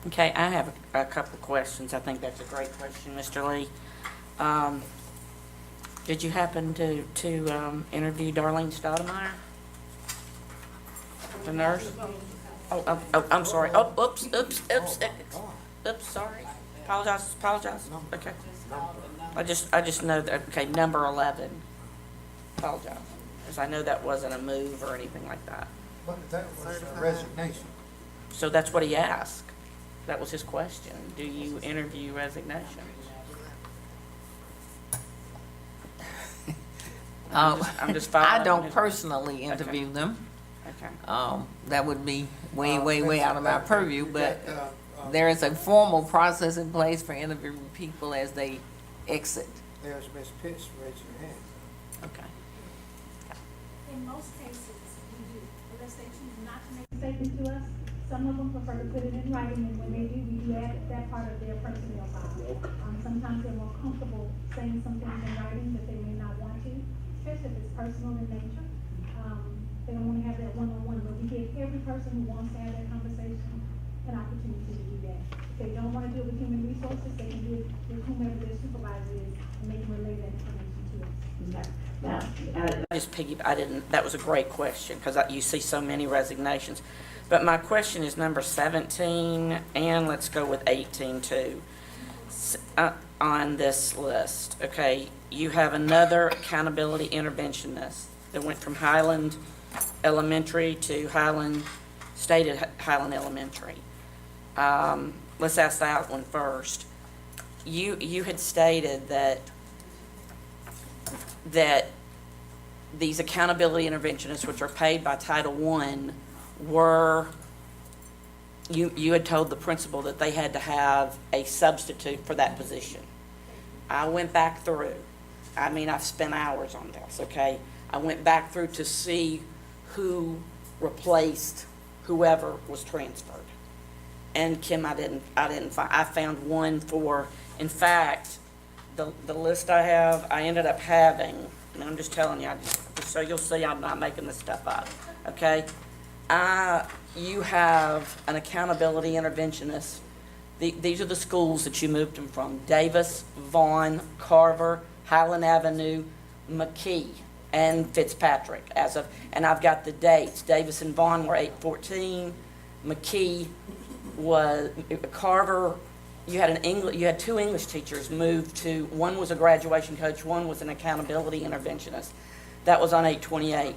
Okay, I have a couple of questions. I think that's a great question, Mr. Lee. Did you happen to interview Darlene Stoudemire? The nurse? Oh, I'm sorry. Oh, oops, sorry. Apologize. Okay. I just know that, okay, number 11. Apologize. Because I know that wasn't a move or anything like that. But that was a resignation. So that's what he asked. That was his question. Do you interview resignations? I'm just following. I don't personally interview them. Okay. That would be way out of my purview, but there is a formal process in place for interviewing people as they exit. There's Ms. Pitts, raise your hand. Okay. In most cases, we do, unless they choose not to make a statement to us. Some of them prefer to put it in writing, and when they do, we do add that part of their personnel file. Sometimes they're more comfortable saying some things in writing that they may not want to, especially if it's personal in nature. They don't want to have that one-on-one, but we give every person who wants to have that conversation an opportunity to do that. If they don't want to do it with human resources, they can do it with whomever their supervisor is, and they can relay that information to us. That was a great question, because you see so many resignations. But my question is number 17, and let's go with 18 too, on this list. Okay, you have another accountability interventionist that went from Highland Elementary to stayed at Highland Elementary. Let's ask that one first. You had stated that these accountability interventionists, which are paid by Title I, you had told the principal that they had to have a substitute for that position. I went back through. I've spent hours on this, okay? I went back through to see who replaced whoever was transferred. And Kim, I didn't find, I found one for, in fact, the list I ended up having, and I'm just telling you, just so you'll see I'm not making this stuff up, okay? You have an accountability interventionist. These are the schools that you moved them from: Davis, Vaughn, Carver, Highland Avenue, McKee, and Fitzpatrick. And I've got the dates. Davis and Vaughn were 8/14. McKee was Carver. You had two English teachers moved to. One was a graduation coach. One was an accountability interventionist. That was on 8/28.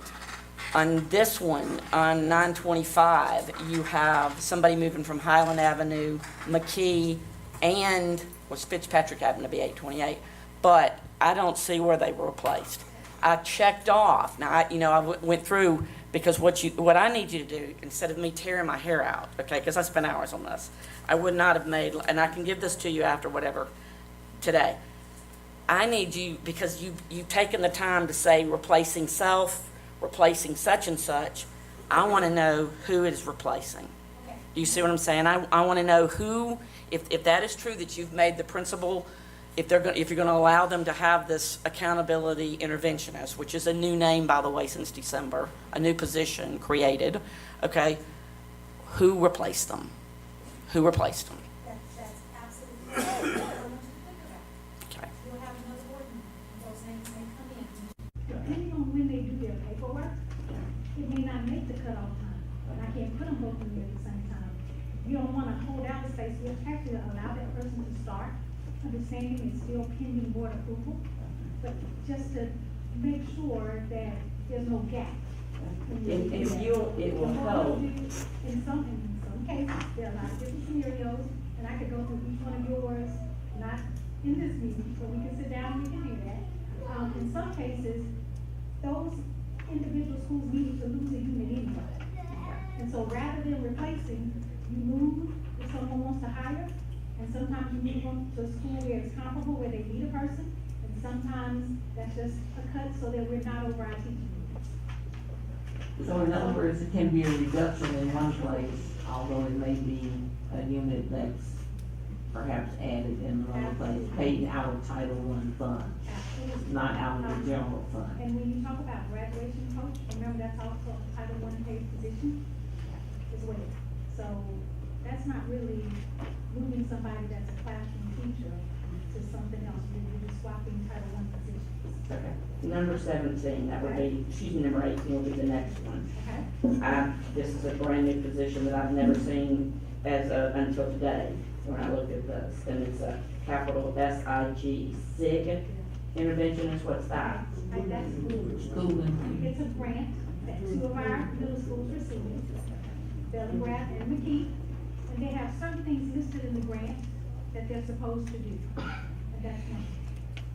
On this one, on 9/25, you have somebody moving from Highland Avenue, McKee, and Fitzpatrick happened to be 8/28, but I don't see where they were replaced. I checked off. Now, I went through, because what I need you to do, instead of me tearing my hair out, okay, because I spent hours on this, I would not have made, and I can give this to you after whatever today. I need you, because you've taken the time to say replacing self, replacing such and such. I want to know who it is replacing. Do you see what I'm saying? I want to know who, if that is true, that you've made the principal, if you're going to allow them to have this accountability interventionist, which is a new name, by the way, since December, a new position created, okay, who replaced them? Who replaced them? That's absolutely right. Okay. You'll have another board cutoff time, and I can't put them both in there at the same time. You don't wanna hold out the space, you have to allow that person to start, understanding it's still pending board approval, but just to make sure that there's no gap. It will help. In some cases, there are a lot of different scenarios, and I could go through each one of yours, not in this meeting, but we can sit down and we can do that. In some cases, those individual schools needed to lose a unit anyway. And so rather than replacing, you move if someone wants to hire, and sometimes you move them to a school where it's comparable, where they need a person, and sometimes that's just a cut so that we're not over our teaching. So in other words, it can be a reduction in one place, although it may be a unit that's perhaps added in another place, paid out of Title I fund, not out of the general fund. And when you talk about graduation coach, remember that's also a Title I paid position as well. So that's not really moving somebody that's a classroom teacher to something else. You're just swapping Title I positions. Okay. Number 17, that would be, excuse me, number 18 will be the next one. Okay. This is a brand new position that I've never seen until today, when I looked at this, and it's a capital SIG, SIG interventionist. What's that? That's Schooling. It's a grant that two of our middle schools received, Bellingrad and McKee, and they have certain things listed in the grant that they're supposed to do, and that's one.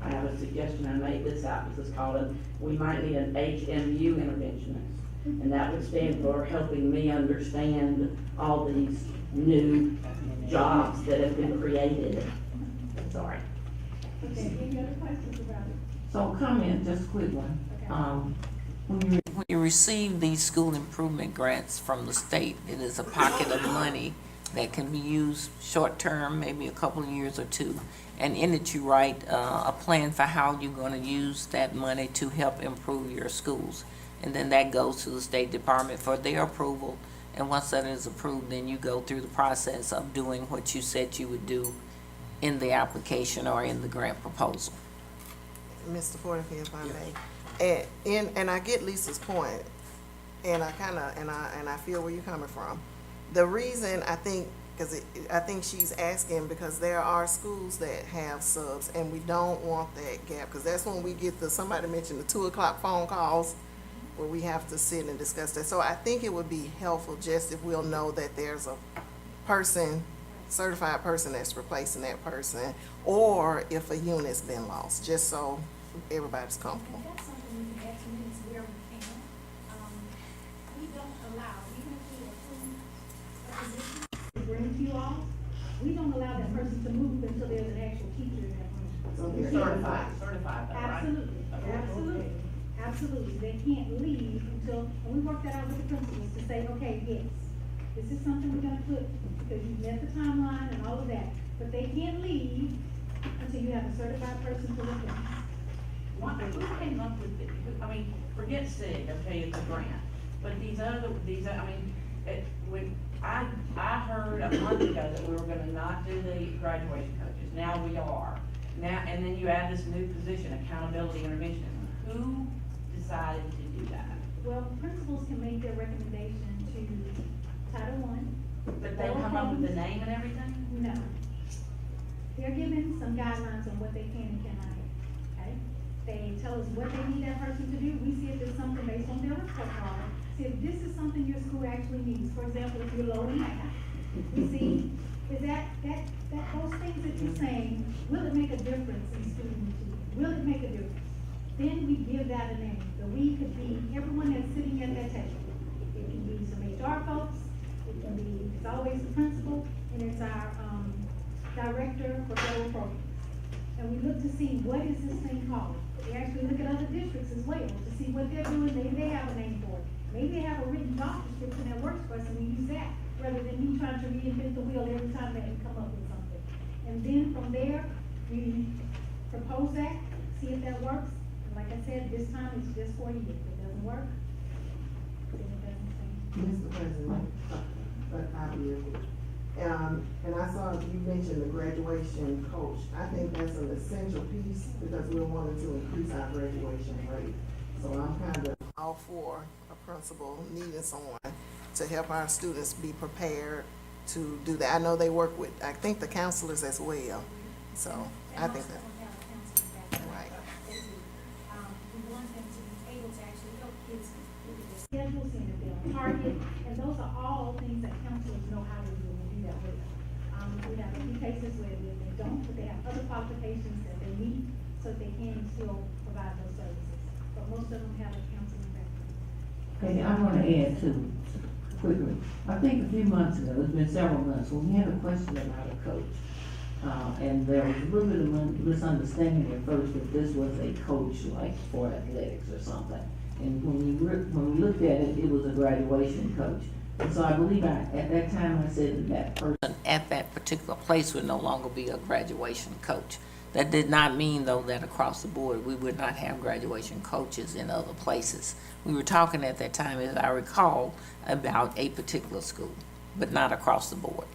I have a suggestion. I made this out. This is called we might need an HMU interventionist, and that would stand for helping me understand all these new jobs that have been created. Sorry. Okay, any other questions about it? So comment, just a quick one. Okay. When you receive these school improvement grants from the state, it is a pocket of money that can be used short-term, maybe a couple of years or two. And in it, you write a plan for how you're going to use that money to help improve your schools. And then that goes to the State Department for their approval. And once that is approved, then you go through the process of doing what you said you would do in the application or in the grant proposal. Mr. Porterfield, if I may. And I get Lisa's point, and I feel where you're coming from. The reason I think, I think she's asking because there are schools that have subs, and we don't want that gap, because that's when we get somebody mentioned the 2 o'clock phone calls where we have to sit and discuss that. So I think it would be helpful just if we'll know that there's a person, certified person that's replacing that person, or if a unit's been lost, just so everybody's comfortable. That's something we can add to minutes where we can. We don't allow, even if we approve a position to bring to you all, we don't allow that person to move until there's an actual teacher in that room. So you're certified, though, right? Absolutely. Absolutely. They can't leave until, and we work that out with the principals to say, okay, yes, this is something we're gonna put, because you met the timeline and all of that, but they can't leave until you have a certified person to replace. Who came up with it? I mean, forget SIG, okay, it's a grant, but I heard a month ago that we were gonna not do the graduation coaches, now we are. Now, and then you add this new position, accountability intervention. Who decided to do that? Well, principals can make their recommendation to Title I. But they come up with the name and everything? No. They're given some guidelines on what they can and cannot do, okay? They tell us what they need that person to do. We see if it's something based on their report card. See if this is something your school actually needs. For example, if you're low in math, we see, is that those things that you're saying, will it make a difference in student achievement? Will it make a difference? Then we give that a name. The we could be everyone that's sitting at that table. It can be some HR folks, it can be, it's always the principal, and it's our director for federal programs. And we look to see what is this thing called. We actually look at other districts as well to see what they're doing. Maybe they have a name for it. Maybe they have a written job description that works for us, and we use that rather than me trying to reinvent the wheel every time that we come up with something. And then from there, we propose that, see if that works. And like I said, this time it's just for a year. If it doesn't work, then it doesn't change. Mr. President, but I'll be here. And I saw you mentioned the graduation coach. I think that's an essential piece because we're wanting to increase our graduation rate. So I'm kind of all for a principal needing someone to help our students be prepared to do that. I know they work with, I think, the counselors as well, so I think that, right. We want them to be able to actually help kids look at their schedules and if they're on target, and those are all things that counselors know how to do and do that with. We have a few cases where they don't, but they have other qualifications that they need, so they can still provide those services. But most of them have a counseling background. Okay, I want to add too, quickly. I think a few months ago, it's been several months, when we had a question about a coach. And there was a little bit of misunderstanding at first that this was a coach like for athletics or something. And when we looked at it, it was a graduation coach. And so I believe at that time I said that person At that particular place would no longer be a graduation coach. That did not mean, though, that across the board, we would not have graduation coaches in other places. We were talking at that time, as I recall, about a particular school, but not across the board.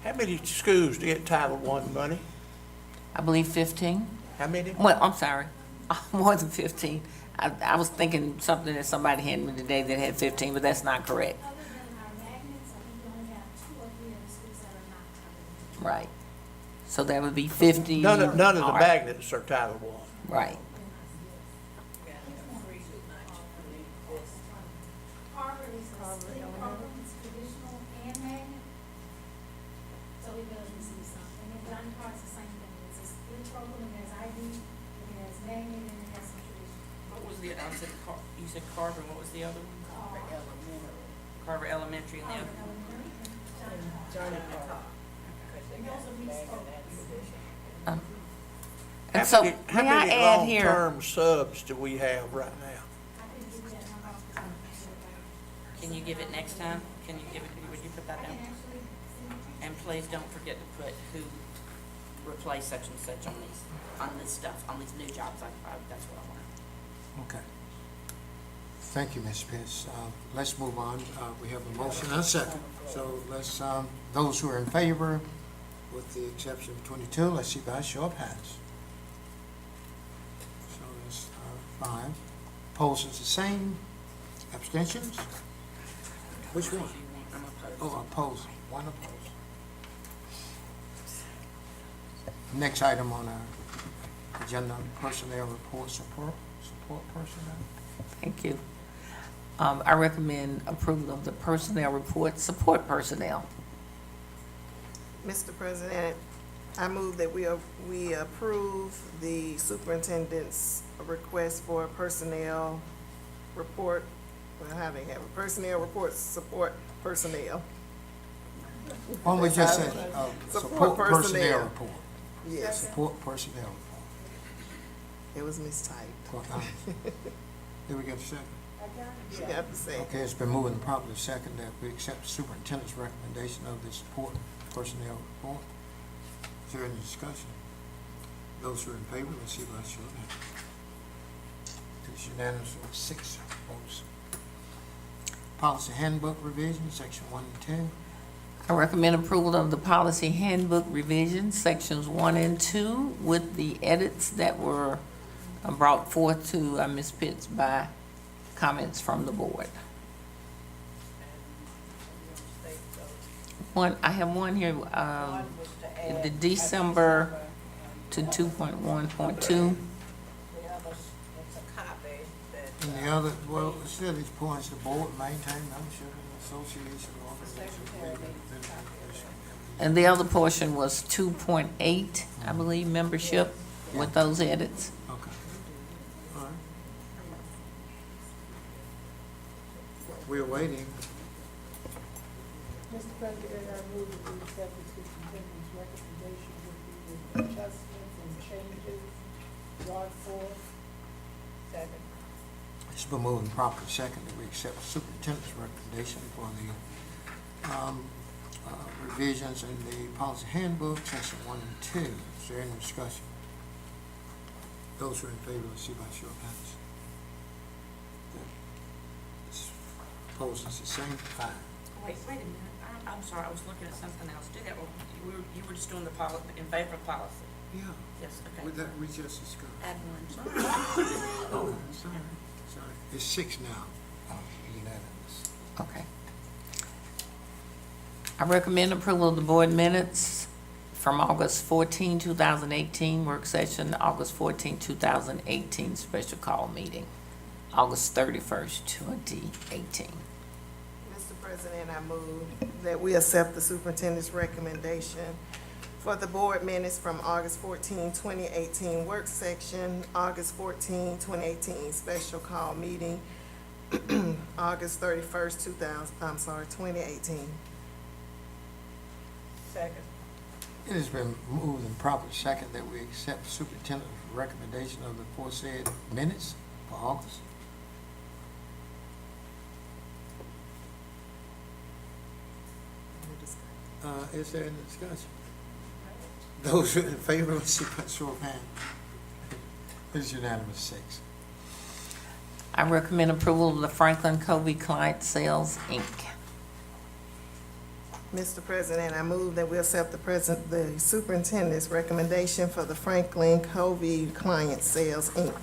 How many schools get Title I money? I believe 15. How many? Well, I'm sorry, more than 15. I was thinking something that somebody handed me today that had 15, but that's not correct. Other than our magnets, I think we only have 2 or 3 of the schools that are not covered. Right. So that would be 50. None of the All right. magnets are Title I. Right. Carver is a split program, it's traditional and magnet. So it does receive something. And then Johnny Carter's the same thing. It's a split program, and there's IB, and there's magnet, and it has some traditional. What was the, you said Carver, what was the other one? Carver Elementary and the other one? Johnny Carter. And so, may How I many add here? long-term subs do we have right now? Can you give it next time? Can you give it, would you put that down? And please don't forget to put who replaced such and such on this stuff, on these new jobs. That's what I want. Okay. Thank you, Ms. Pitts. Let's move on. We have a motion and a second. So let's, those who are in favor, with the exception of 22, let's see by show of hands. So there's 5. Opposed is the same. Abstentions? Which one? I'm opposed. Oh, opposed. 1 opposed. Next item on our agenda, personnel report, support personnel. Thank you. I recommend approval of the personnel report, support personnel. Mr. President, I move that we approve the superintendent's request for a personnel report. Well, how they have it, personnel report, support personnel. Why don't we just say, support personnel personnel. report? Yes, Support personnel report. it was mistyped. Did we get a second? She got the same. Okay, it's been moved and properly second that we accept the superintendent's recommendation of the support personnel report. Is there any discussion? Those who are in favor, let's see by show of hands. It's unanimous with 6 votes. Policy handbook revision, section 1 and 2. I recommend approval of the policy handbook revision, sections 1 and 2, with the edits that were brought forth to Ms. Pitts by comments from the board. I have one here, the December to 2.1.2. The other, it's a copy that. And the other, well, it said these points, the board maintain membership in the association organization. And the other portion was 2.8, I believe, membership with those edits. Okay. All right. We're waiting. Mr. President, I move that we accept the superintendent's recommendation with the adjustments and changes brought forth. Second. It's been moved and properly second that we accept the superintendent's recommendation for the revisions in the policy handbook, section 1 and 2. Is there any discussion? Those who are in favor, let's see by show of hands. Opposed is the same, 5. Wait a minute. I'm sorry, I was looking at something else. Do that, you were just doing the policy, in favor of policy? Yeah. Yes, okay. With that, we just discussed. Add one. Oh, sorry. Sorry, it's 6 now. Unanimous. Okay. I recommend approval of the board minutes from August 14, 2018, work session, August 14, 2018, special call meeting, August 31st, 2018. Mr. President, I move that we accept the superintendent's recommendation for the board minutes from August 14, 2018, work section, August 14, 2018, special call meeting, August 31st, 2018. Second. It has been moved and properly second that we accept the superintendent's recommendation of the aforesaid minutes for August. Is there any discussion? Those who are in favor, let's see by show of hand. It is unanimous, 6. I recommend approval of the Franklin Covey Client Sales, Inc. Mr. President, I move that we accept the superintendent's recommendation for the Franklin Covey Client Sales, Inc.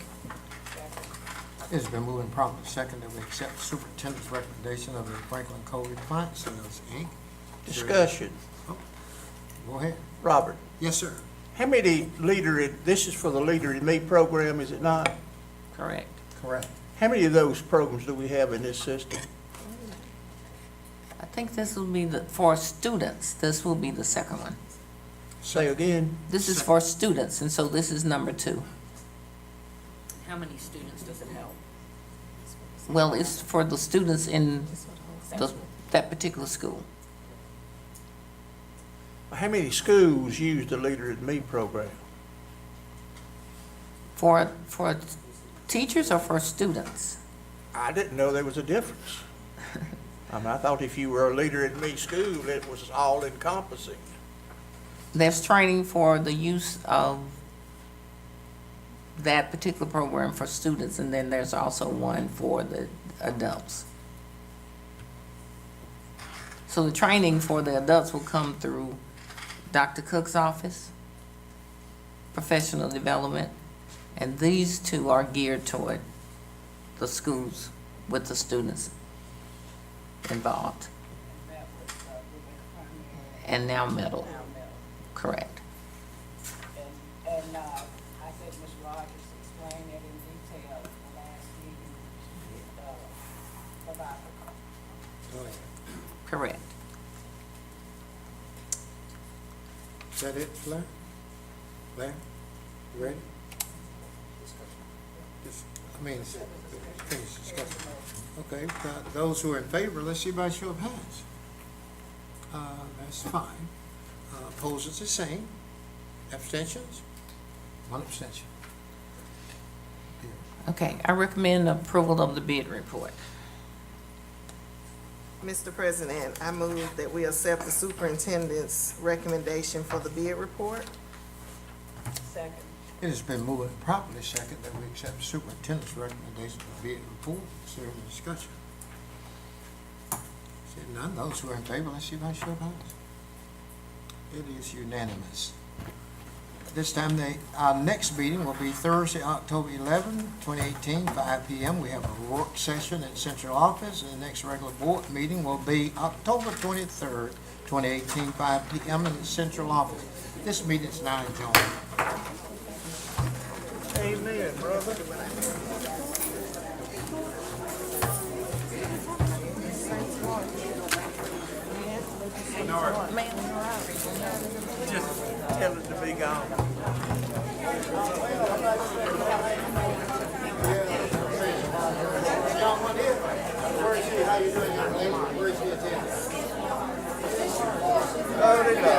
It has been moved and properly second that we accept the superintendent's recommendation of the Franklin Covey Client Sales, Inc. Discussion. Go ahead. Robert, Yes, sir. how many this is for the Leader in Me program, is it not? Correct. Correct. How many of those programs do we have in this system? I think this will be for students. This will be the second one. Say again? This is for students, and so this is number 2. How many students does it help? Well, it's for the students in that particular school. How many schools use the Leader in Me program? For teachers or for students? I didn't know there was a difference. I mean, I thought if you were a Leader in Me school, it was all encompassing. There's training for the use of that particular program for students, and then there's also one for the adults. So the training for the adults will come through Dr. Cook's office, professional development, and these 2 are geared toward the schools with the students involved. And now middle. Correct. And I think Ms. Rogers explained it in detail at the last meeting, about the cost. Correct. Is that it, Blair? Blair, you ready? Finish discussion. Okay, those who are in favor, let's see by show of hands. That's fine. Opposed, it's the same. Abstentions? 1 abstention. Okay, I recommend approval of the bid report. Mr. President, I move that we accept the superintendent's recommendation for the bid report. Second. It has been moved and properly second that we accept the superintendent's recommendation for the bid report. Is there any discussion? Seeing none, those who are in favor, let's see by show of hands. It is unanimous. This time, our next meeting will be Thursday, October 11, 2018, 5 p.m. We have a work session in central office, and the next regular board meeting will be October 23rd, 2018, 5 p.m. in the central office. This meeting is now adjourned. Amen, brother. Just tell it to be gone. Where is she? How you doing, young lady? Where is she attending? Oh, they go.